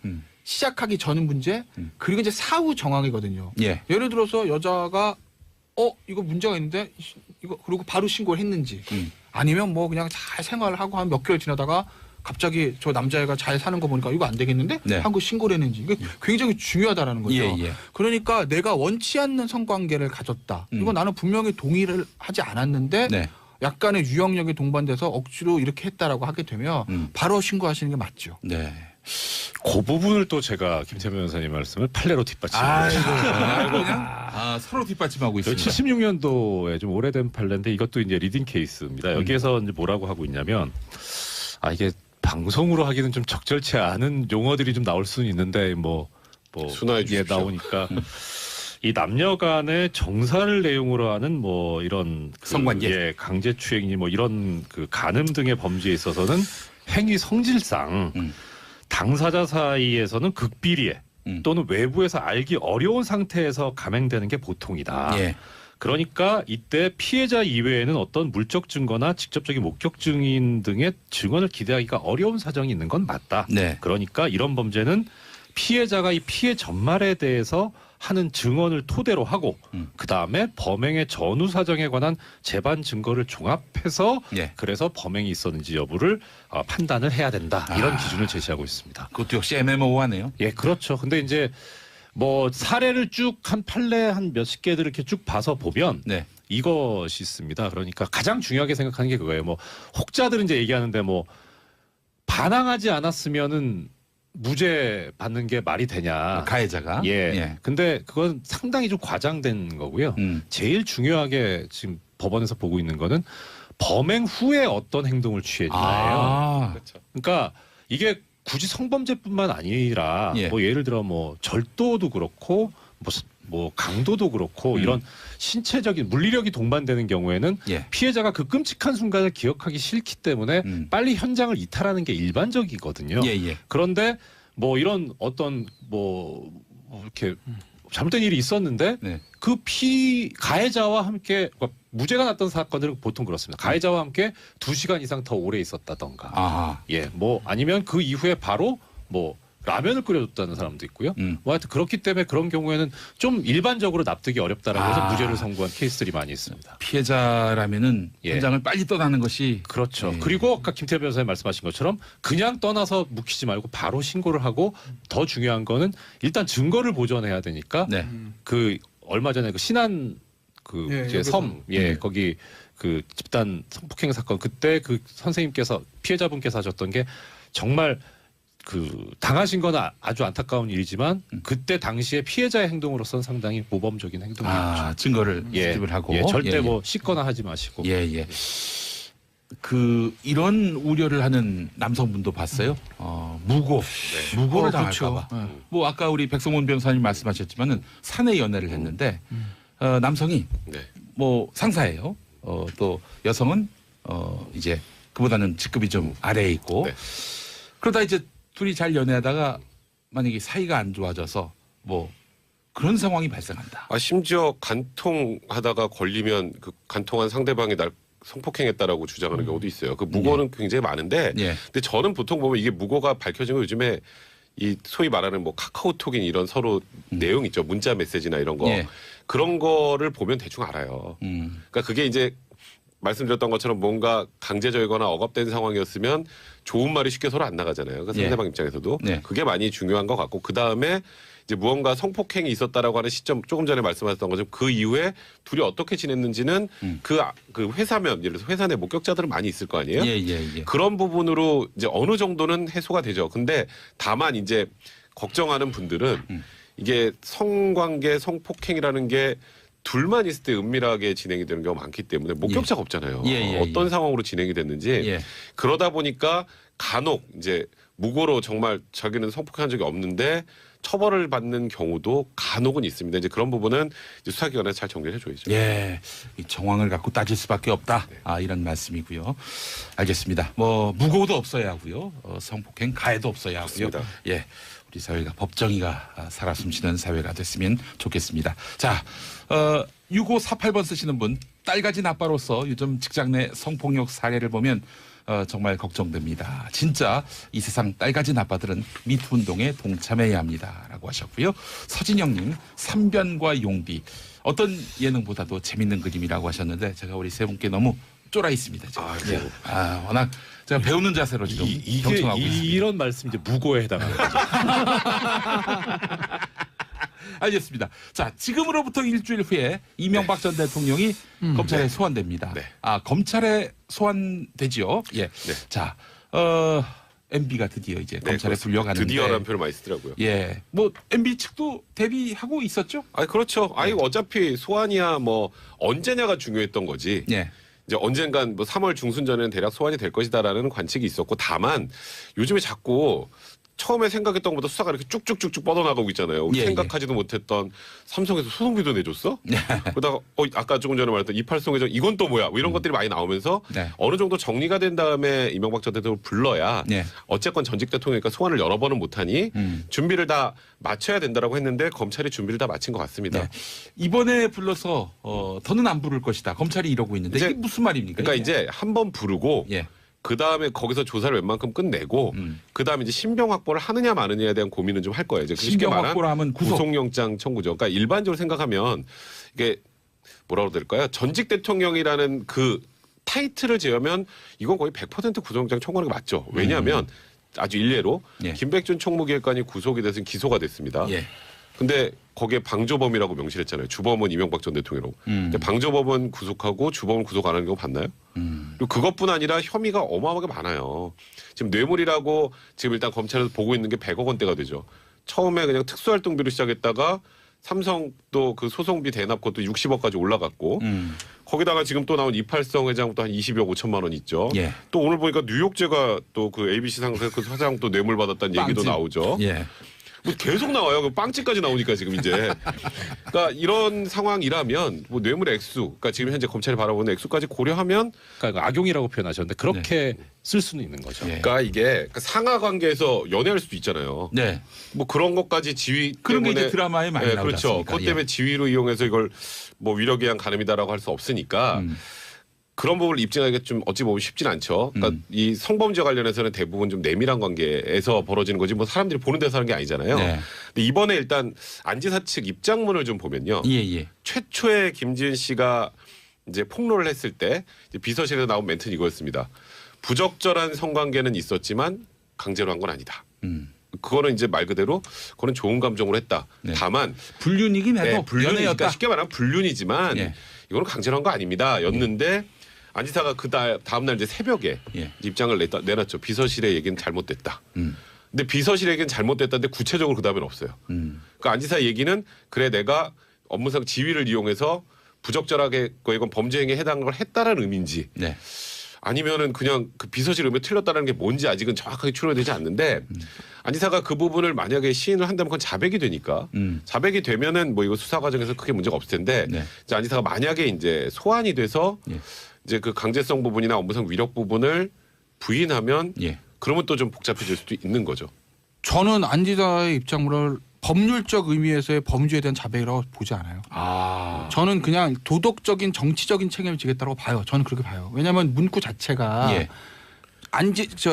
시작하기 전 문제 그리고 이제 사후 정황이거든요. 예. 예를 들어서 여자가 이거 문제가 있는데 이거 그리고 바로 신고를 했는지 아니면 뭐 그냥 잘 생활을 하고 한 몇 개월 지나다가 갑자기 저 남자애가 잘 사는 거 보니까 이거 안 되겠는데 네. 하고 신고를 했는지 이게 굉장히 중요하다라는 거죠. 예, 예. 그러니까 내가 원치 않는 성관계를 가졌다. 이거 나는 분명히 동의를 하지 않았는데 네. 약간의 유형력이 동반돼서 억지로 이렇게 했다라고 하게 되면 바로 신고하시는 게 맞죠. 네. 그 부분을 또 제가 김태면 변호사님 말씀을 판례로 뒷받침합니다. 서로 뒷받침하고 있습니다. 76년도에 좀 오래된 판례인데 이것도 이제 리딩 케이스입니다. 여기에서 이제 뭐라고 하고 있냐면 이게 방송으로 하기는 좀 적절치 않은 용어들이 좀 나올 수는 있는데 뭐 순화해 주십시오. 나오니까 이 남녀간의 정사를 내용으로 하는 뭐 이런 성관계. 강제추행이 뭐 이런 그 간음 등의 범죄에 있어서는 행위 성질상 당사자 사이에서는 극비리에 또는 외부에서 알기 어려운 상태에서 감행되는 게 보통이다. 예. 그러니까 이때 피해자 이외에는 어떤 물적 증거나 직접적인 목격 증인 등의 증언을 기대하기가 어려운 사정이 있는 건 맞다. 네. 그러니까 이런 범죄는 피해자가 이 피해 전말에 대해서 하는 증언을 토대로 하고 그다음에 범행의 전후 사정에 관한 재반 증거를 종합해서 예. 그래서 범행이 있었는지 여부를 판단을 해야 된다. 이런 기준을 제시하고 있습니다. 그것도 역시 애매모호하네요. 예, 그렇죠. 근데 이제 뭐 사례를 쭉 한 판례 한 몇십 개들 이렇게 쭉 봐서 보면 네. 이것이 있습니다. 그러니까 가장 중요하게 생각하는 게 그거예요. 뭐 혹자들은 이제 얘기하는데 뭐 반항하지 않았으면은 무죄 받는 게 말이 되냐. 가해자가. 예. 근데 그건 상당히 좀 과장된 거고요. 제일 중요하게 지금 법원에서 보고 있는 거는 범행 후에 어떤 행동을 취했냐예요. 그렇죠. 그러니까 이게 굳이 성범죄뿐만 아니라 예. 뭐 예를 들어 뭐 절도도 그렇고 뭐 강도도 그렇고 이런 신체적인 물리력이 동반되는 경우에는 예. 피해자가 그 끔찍한 순간을 기억하기 싫기 때문에 빨리 현장을 이탈하는 게 일반적이거든요. 예. 그런데 뭐 이런 어떤 뭐 이렇게 잘못된 일이 있었는데 네. 그 가해자와 함께 그러니까 무죄가 났던 사건들은 보통 그렇습니다. 가해자와 함께 2시간 이상 더 오래 있었다던가. 아하. 예, 뭐 아니면 그 이후에 바로 뭐 라면을 끓여줬다는 사람도 있고요. 뭐 하여튼 그렇기 때문에 그런 경우에는 좀 일반적으로 납득이 어렵다라고 해서 무죄를 선고한 케이스들이 많이 있습니다. 피해자라면은 예. 현장을 빨리 떠나는 것이 그렇죠. 예. 그리고 아까 김태현 변호사님 말씀하신 것처럼 그냥 떠나서 묵히지 말고 바로 신고를 하고 더 중요한 거는 일단 증거를 보존해야 되니까 네. 그 얼마 전에 그 신안 그 예, 이제 섬 거기 그 집단 성폭행 사건 그때 그 선생님께서 피해자분께서 하셨던 게 정말 그 당하신 건 아주 안타까운 일이지만 그때 당시에 피해자의 행동으로서는 상당히 모범적인 행동이었죠. 증거를 수집을 하고. 절대 뭐 씻거나 하지 마시고. 예. 그 이런 우려를 하는 남성분도 봤어요. 무고를 당할까봐. 그렇죠. 뭐 아까 우리 백성원 변호사님 말씀하셨지만은 사내 연애를 했는데 남성이 네. 뭐 상사예요. 또 여성은 이제 그보다는 직급이 좀 아래에 있고 네. 그러다 이제 둘이 잘 연애하다가 만약에 사이가 안 좋아져서 뭐 그런 상황이 발생한다. 심지어 간통하다가 걸리면 그 간통한 상대방이 날 성폭행했다라고 주장하는 경우도 있어요. 그 무고는 굉장히 많은데, 예. 근데 저는 보통 보면 이게 무고가 밝혀진 거 요즘에 이 소위 말하는 뭐 카카오톡인 이런 서로 내용 있죠. 문자 메시지나 이런 거 예. 그런 거를 보면 대충 알아요. 그러니까 그게 이제 말씀드렸던 것처럼 뭔가 강제적이거나 억압된 상황이었으면 좋은 말이 쉽게 서로 안 나가잖아요. 그 상대방 입장에서도 네. 그게 많이 중요한 것 같고 그 다음에 이제 무언가 성폭행이 있었다라고 하는 시점 조금 전에 말씀하셨던 것처럼 그 이후에 둘이 어떻게 지냈는지는 그 회사면 예를 들어서 회사 내 목격자들은 많이 있을 거 아니에요. 예. 그런 부분으로 이제 어느 정도는 해소가 되죠. 근데 다만 이제 걱정하는 분들은 이게 성관계 성폭행이라는 게 둘만 있을 때 은밀하게 진행이 되는 경우가 많기 때문에 목격자가 없잖아요. 어떤 상황으로 진행이 됐는지 그러다 보니까 간혹 이제 무고로 정말 자기는 성폭행한 적이 없는데 처벌을 받는 경우도 간혹은 있습니다. 이제 그런 부분은 이제 수사기관에서 잘 정리를 해줘야죠. 예, 이 정황을 갖고 따질 수밖에 없다. 이런 말씀이고요. 알겠습니다. 뭐 무고도 없어야 하고요. 성폭행 가해도 없어야 하고요. 맞습니다. 예, 우리 사회가 법정의가 살아 숨쉬는 사회가 됐으면 좋겠습니다. 자, 6548번 쓰시는 분 딸가진 아빠로서 요즘 직장 내 성폭력 사례를 보면 정말 걱정됩니다. 진짜 이 세상 딸가진 아빠들은 미투 운동에 동참해야 합니다라고 하셨고요. 서진영님 삼변과 용비 어떤 예능보다도 재밌는 그림이라고 하셨는데 제가 우리 세 분께 너무 쫄아 있습니다. 지금. 워낙 제가 배우는 자세로 지금 경청하고 있습니다. 이런 말씀 이제 무고에 해당하는 거죠. 알겠습니다. 자, 지금으로부터 일주일 후에 이명박 전 대통령이 검찰에 소환됩니다. 네. 검찰에 소환되지요. 예. 네. 자, MB가 드디어 이제 검찰에 그렇습니다. 불려가는데. 드디어라는 표현을 많이 쓰더라고요. 예. 뭐 MB 측도 대비하고 있었죠? 그렇죠. 어차피 소환이야 뭐 언제냐가 중요했던 거지. 예. 이제 언젠간 뭐 3월 중순 전에는 대략 소환이 될 것이다라는 관측이 있었고 다만 요즘에 자꾸 처음에 생각했던 것보다 수사가 이렇게 쭉쭉쭉쭉 뻗어나가고 있잖아요. 우리 예, 생각하지도 못했던 삼성에서 소송비도 내줬어? 네. 그러다가 아까 조금 전에 말했던 이팔송 회장 이건 또 뭐야? 뭐 이런 것들이 많이 나오면서 네. 어느 정도 정리가 된 다음에 이명박 전 대통령을 불러야 네. 어쨌건 전직 대통령이니까 소환을 여러 번은 못하니 준비를 다 마쳐야 된다라고 했는데 검찰이 준비를 다 마친 것 같습니다. 네. 이번에 불러서 더는 안 부를 것이다. 검찰이 이러고 있는데 이제 이게 무슨 말입니까? 그러니까 이게? 이제 한 번 부르고 예. 그 다음에 거기서 조사를 웬만큼 끝내고 그 다음에 이제 신병 확보를 하느냐 마느냐에 대한 고민은 좀 할 거예요. 이제 쉽게 신병 말한 확보를 하면 구속영장 청구죠. 그러니까 일반적으로 생각하면 이게 뭐라고 될까요? 전직 대통령이라는 그 타이틀을 제하면 이건 거의 100% 구속영장 청구하는 게 맞죠. 왜냐하면 아주 일례로 예. 김백준 총무기획관이 구속이 돼서 기소가 됐습니다. 예. 근데 거기에 방조범이라고 명시를 했잖아요. 주범은 이명박 전 대통령이라고. 근데 방조범은 구속하고 주범은 구속 안 하는 거 봤나요? 그리고 그것뿐 아니라 혐의가 어마어마하게 많아요. 지금 뇌물이라고 지금 일단 검찰에서 보고 있는 게 100억 원대가 되죠. 처음에 그냥 특수활동비로 시작했다가 삼성 또 그 소송비 대납 것도 60억까지 올라갔고 거기다가 지금 또 나온 이팔성 회장도 한 20억 5천만 원 있죠. 예. 또 오늘 보니까 뉴욕제가 또 그 ABC 상사 그 사장 또 뇌물 받았다는 얘기도 빵집. 나오죠. 예. 뭐 계속 나와요. 그 빵집까지 나오니까 지금 이제. 그러니까 이런 상황이라면 뭐 뇌물 액수, 그러니까 지금 현재 검찰이 바라보는 액수까지 고려하면, 그러니까 악용이라고 표현하셨는데 그렇게 쓸 수는 있는 거죠. 예. 그러니까 이게 상하 관계에서 연애할 수도 있잖아요. 네. 뭐 그런 것까지 지위 그런 게 때문에 이제 드라마에 많이 나오지 그렇죠. 않습니까? 그것 때문에 예. 지위로 이용해서 이걸 뭐 위력에 의한 가늠이다라고 할 수 없으니까. 그런 부분을 입증하기가 좀 어찌 보면 쉽진 않죠. 그러니까 이 성범죄 관련해서는 대부분 좀 내밀한 관계에서 벌어지는 거지 뭐 사람들이 보는 데서 하는 게 아니잖아요. 네. 근데 이번에 일단 안지사 측 입장문을 좀 보면요. 예, 예. 최초에 김지은 씨가 이제 폭로를 했을 때 이제 비서실에서 나온 멘트는 이거였습니다. 부적절한 성관계는 있었지만 강제로 한 건 아니다. 그거는 이제 말 그대로 그거는 좋은 감정으로 했다. 네. 다만 불륜이긴 해도 불륜이니까 연애였다. 쉽게 말하면 불륜이지만 예. 이거는 강제로 한 거 아닙니다. 였는데 안지사가 그 다음날 이제 새벽에 예. 입장을 내놨죠. 비서실의 얘기는 잘못됐다. 근데 비서실의 얘기는 잘못됐다는데 구체적으로 그 다음에는 없어요. 그러니까 안지사 얘기는 그래 내가 업무상 지위를 이용해서 부적절하게 이건 범죄 행위에 해당한 걸 했다라는 의미인지 네. 아니면은 그냥 그 비서실 의미에 틀렸다는 게 뭔지 아직은 정확하게 추론되지 않는데 안지사가 그 부분을 만약에 시인을 한다면 그건 자백이 되니까 자백이 되면은 뭐 이거 수사 과정에서 크게 문제가 없을 텐데 네. 이제 안지사가 만약에 이제 소환이 돼서 예. 이제 그 강제성 부분이나 업무상 위력 부분을 부인하면 예. 그러면 또 좀 복잡해질 수도 있는 거죠. 저는 안지사의 입장문을 법률적 의미에서의 범죄에 대한 자백이라고 보지 않아요. 아. 저는 그냥 도덕적인 정치적인 책임을 지겠다고 봐요. 저는 그렇게 봐요. 왜냐하면 문구 자체가 예.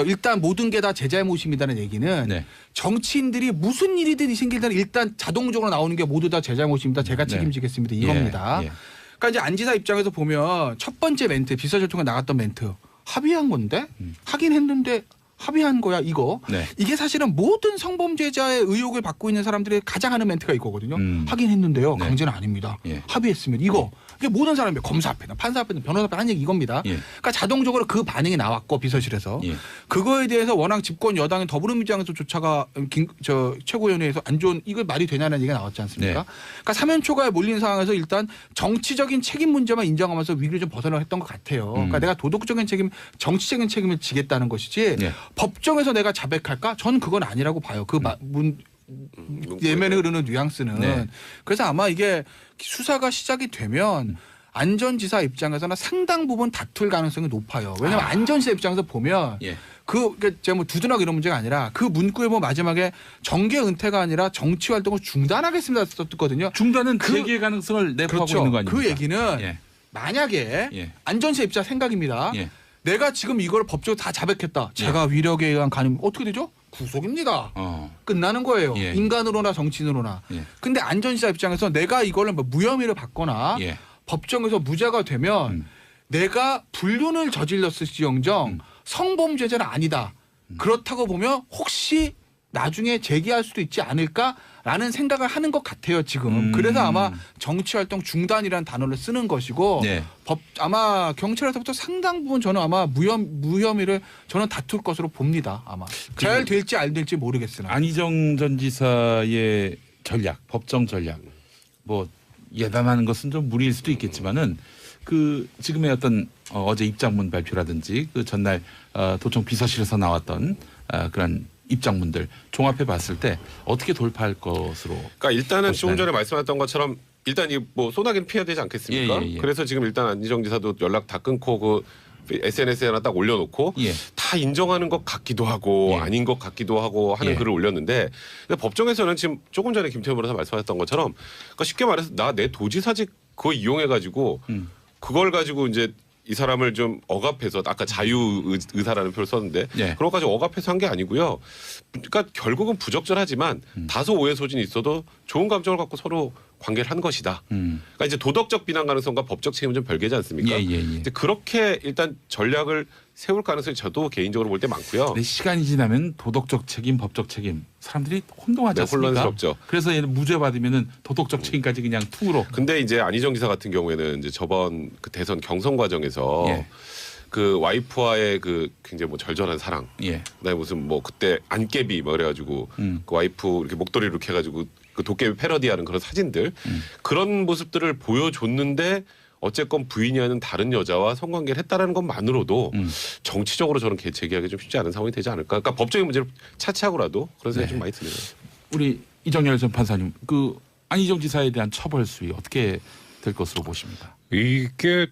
일단 모든 게 다 제 잘못입니다는 얘기는 네. 정치인들이 무슨 일이든 생길때는 일단 자동적으로 나오는 게 모두 다 제 잘못입니다. 제가 네. 책임지겠습니다. 이겁니다. 예. 예. 그러니까 이제 안지사 입장에서 보면 첫 번째 멘트 비서실 통해 나갔던 멘트 합의한 건데 하긴 했는데 합의한 거야 이거. 네. 이게 사실은 모든 성범죄자의 의혹을 받고 있는 사람들이 가장 하는 멘트가 이거거든요. 하긴 했는데요. 네. 강제는 아닙니다. 예. 합의했으면 이거. 이게 모든 사람이 검사 앞에는 판사 앞에는 변호사 앞에 한 얘기 이겁니다. 예. 그러니까 자동적으로 그 반응이 나왔고 비서실에서 예. 그거에 대해서 워낙 집권 여당인 더불어민주당에서조차가 최고위원회에서 안 좋은 이거 말이 되냐는 얘기가 나왔지 않습니까? 네. 그러니까 사면초가에 몰린 상황에서 일단 정치적인 책임 문제만 인정하면서 위기를 좀 벗어나려 했던 것 같아요. 그러니까 내가 도덕적인 책임, 정치적인 책임을 지겠다는 것이지 예. 법정에서 내가 자백할까? 저는 그건 아니라고 봐요. 그 예면에 흐르는 뉘앙스는. 네. 그래서 아마 이게 수사가 시작이 되면 안전지사 입장에서는 상당 부분 다툴 가능성이 높아요. 왜냐하면 안전지사 입장에서 보면 예. 제가 뭐 두둔하고 이런 문제가 아니라 그 문구에 뭐 마지막에 정계 은퇴가 아니라 정치 활동을 중단하겠습니다 썼거든요. 중단은 재개 가능성을 내포하고 그렇죠. 있는 거 아닙니까? 그 얘기는 예. 만약에 예. 안전지사 입장 생각입니다. 예. 내가 지금 이걸 법적으로 다 자백했다. 제가 위력에 의한 가늠 어떻게 되죠? 구속입니다. 끝나는 거예요. 예. 인간으로나 정치인으로나. 예. 근데 안전지사 입장에서 내가 이거를 뭐 무혐의를 받거나 예. 법정에서 무죄가 되면 내가 불륜을 저질렀을지언정 성범죄자는 아니다. 그렇다고 보면 혹시 나중에 재기할 수도 있지 않을까라는 생각을 하는 것 같아요 지금. 그래서 아마 정치활동 중단이라는 단어를 쓰는 것이고 네. 아마 경찰에서부터 상당 부분 저는 아마 무혐의를 저는 다툴 것으로 봅니다. 아마 잘 될지 안 될지 모르겠으나. 안희정 전 지사의 전략, 법정 전략, 뭐 예단하는 것은 좀 무리일 수도 있겠지만은 그 지금의 어떤 어제 입장문 발표라든지 그 전날 도청 비서실에서 나왔던 그런 입장문들 종합해 봤을 때 어떻게 돌파할 것으로. 그러니까 일단은 보시나요? 조금 전에 말씀하셨던 것처럼 일단 이 뭐 소나기는 피해야 되지 않겠습니까? 예. 그래서 지금 일단 안희정 지사도 연락 다 끊고 그 SNS에 하나 딱 올려놓고 예. 다 인정하는 것 같기도 하고 예. 아닌 것 같기도 하고 하는 예. 글을 올렸는데 근데 법정에서는 지금 조금 전에 김태현 변호사 말씀하셨던 것처럼 그러니까 쉽게 말해서 나 내 도지사직 그거 이용해 가지고 그걸 가지고 이제 이 사람을 좀 억압해서 아까 자유의사라는 표를 썼는데 예. 그런 것까지 억압해서 한 게 아니고요. 그러니까 결국은 부적절하지만 다소 오해 소진이 있어도 좋은 감정을 갖고 서로 관계를 한 것이다. 그러니까 이제 도덕적 비난 가능성과 법적 책임은 좀 별개지 않습니까? 예. 이제 그렇게 일단 전략을 세울 가능성이 저도 개인적으로 볼 때 많고요. 근데 시간이 지나면 도덕적 책임, 법적 책임 사람들이 혼동하지 네, 않습니까? 혼란스럽죠. 그래서 얘는 무죄 받으면은 도덕적 책임까지 그냥 퉁으로. 근데 이제 안희정 지사 같은 경우에는 이제 저번 그 대선 경선 과정에서 예. 그 와이프와의 그 굉장히 뭐 절절한 사랑, 예. 그다음에 무슨 뭐 그때 안깨비 뭐 그래가지고 그 와이프 이렇게 목도리 이렇게 해가지고 그 도깨비 패러디하는 그런 사진들 그런 모습들을 보여줬는데 어쨌건 부인이 하는 다른 여자와 성관계를 했다라는 것만으로도 정치적으로 저는 제기하기 좀 쉽지 않은 상황이 되지 않을까. 그러니까 법적인 문제를 차치하고라도 그런 생각이 좀 많이 듭니다. 우리 이정열 전 판사님, 그 안희정 지사에 대한 처벌 수위 어떻게 될 것으로 보십니까? 이게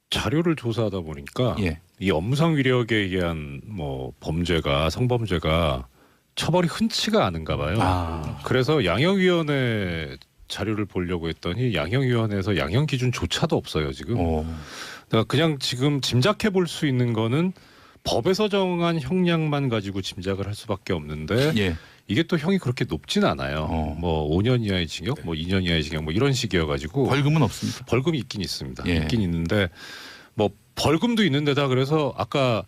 자료를 조사하다 보니까 예. 이 업무상 위력에 의한 뭐 범죄가 성범죄가 처벌이 흔치가 않은가 봐요. 그래서 양형위원회 자료를 보려고 했더니 양형위원회에서 양형 기준조차도 없어요 지금. 그러니까 그냥 지금 짐작해 볼 수 있는 거는 법에서 정한 형량만 가지고 짐작을 할 수밖에 없는데 예. 이게 또 형이 그렇게 높진 않아요. 뭐 5년 이하의 징역, 뭐 2년 이하의 징역, 뭐 이런 식이어가지고 벌금은 없습니까? 벌금이 있긴 있습니다. 예. 있긴 있는데 뭐 벌금도 있는데다 그래서 아까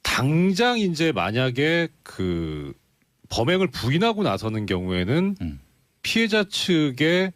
당장 이제 만약에 그 범행을 부인하고 나서는 경우에는 피해자 측의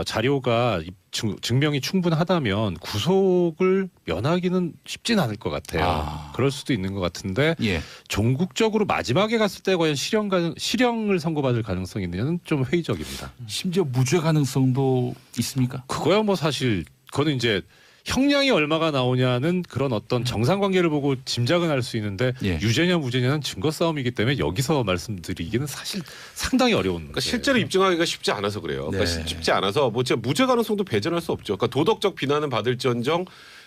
자료가 증명이 충분하다면 구속을 면하기는 쉽진 않을 것 같아요. 그럴 수도 있는 것 같은데 예. 종국적으로 마지막에 갔을 때 과연 실형을 선고받을 가능성이 있느냐는 좀 회의적입니다. 심지어 무죄 가능성도 있습니까? 그거야 뭐 사실 그거는 이제 형량이 얼마가 나오냐는 그런 어떤 정상관계를 보고 짐작은 할 수 있는데 예. 유죄냐 무죄냐는 증거 싸움이기 때문에 여기서 말씀드리기는 사실 상당히 어려운. 그러니까 실제로 입증하기가 쉽지 않아서 그래요. 그러니까 네. 쉽지 않아서 뭐 진짜 무죄 가능성도 배제할 수 없죠. 그러니까 도덕적 비난은 받을지언정,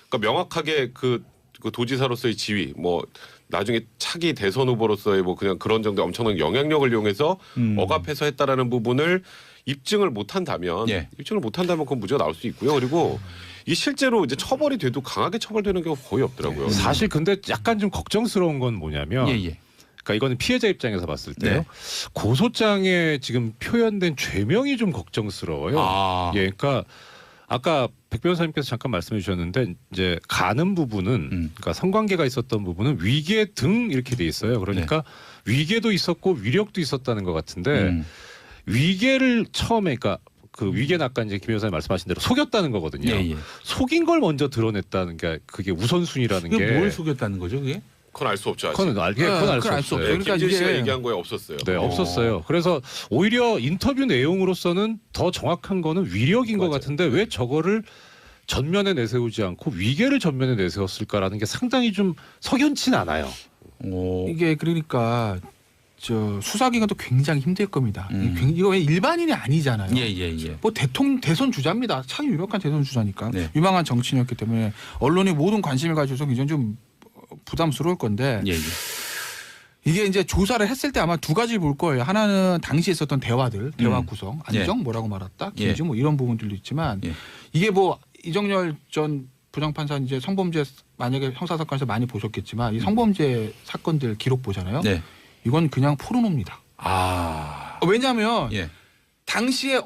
그러니까 명확하게 그 도지사로서의 지위, 뭐 나중에 차기 대선 후보로서의 뭐 그냥 그런 정도 엄청난 영향력을 이용해서 억압해서 했다라는 부분을 입증을 못한다면, 예. 입증을 못한다면 그건 무죄가 나올 수 있고요. 그리고 이 실제로 이제 처벌이 돼도 강하게 처벌되는 경우가 거의 없더라고요. 사실 근데 약간 좀 걱정스러운 건 뭐냐면. 예. 그러니까 이거는 피해자 입장에서 봤을 때요. 네. 고소장에 지금 표현된 죄명이 좀 걱정스러워요. 예, 그러니까 아까 백 변호사님께서 잠깐 말씀해 주셨는데 이제 가는 부분은 그러니까 성관계가 있었던 부분은 위계 등 이렇게 돼 있어요. 그러니까 위계도 있었고 위력도 있었다는 것 같은데 위계를 처음에 그러니까 그 위계는 아까 이제 김 변호사님 말씀하신 대로 속였다는 거거든요. 예. 속인 걸 먼저 드러냈다는 게 그게 우선순위라는 게. 그게 뭘 속였다는 거죠, 그게? 그건 알 수 없죠. 아직. 그건 알 수 없어요. 그러니까 김진 씨가 얘기한 거에 없었어요. 네, 없었어요. 그래서 오히려 인터뷰 내용으로서는 더 정확한 거는 위력인 것 같은데 왜 저거를 전면에 내세우지 않고 위계를 전면에 내세웠을까라는 게 상당히 좀 석연치 않아요. 이게 그러니까 저 수사기관도 굉장히 힘들 겁니다. 이거 일반인이 아니잖아요. 예. 뭐 대선 주자입니다. 참 유력한 대선 주자니까 네. 유망한 정치인이었기 때문에 언론이 모든 관심을 가져서 굉장히 좀 부담스러울 건데 예. 이게 이제 조사를 했을 때 아마 두 가지를 볼 거예요. 하나는 당시 있었던 대화 구성, 안정 뭐라고 말았다, 김지 뭐 이런 부분들도 있지만 이게 뭐 이정열 전 부장판사 이제 성범죄 만약에 형사사건에서 많이 보셨겠지만 이 성범죄 사건들 기록 보잖아요. 네. 이건 그냥 포르노입니다. 왜냐하면 당시에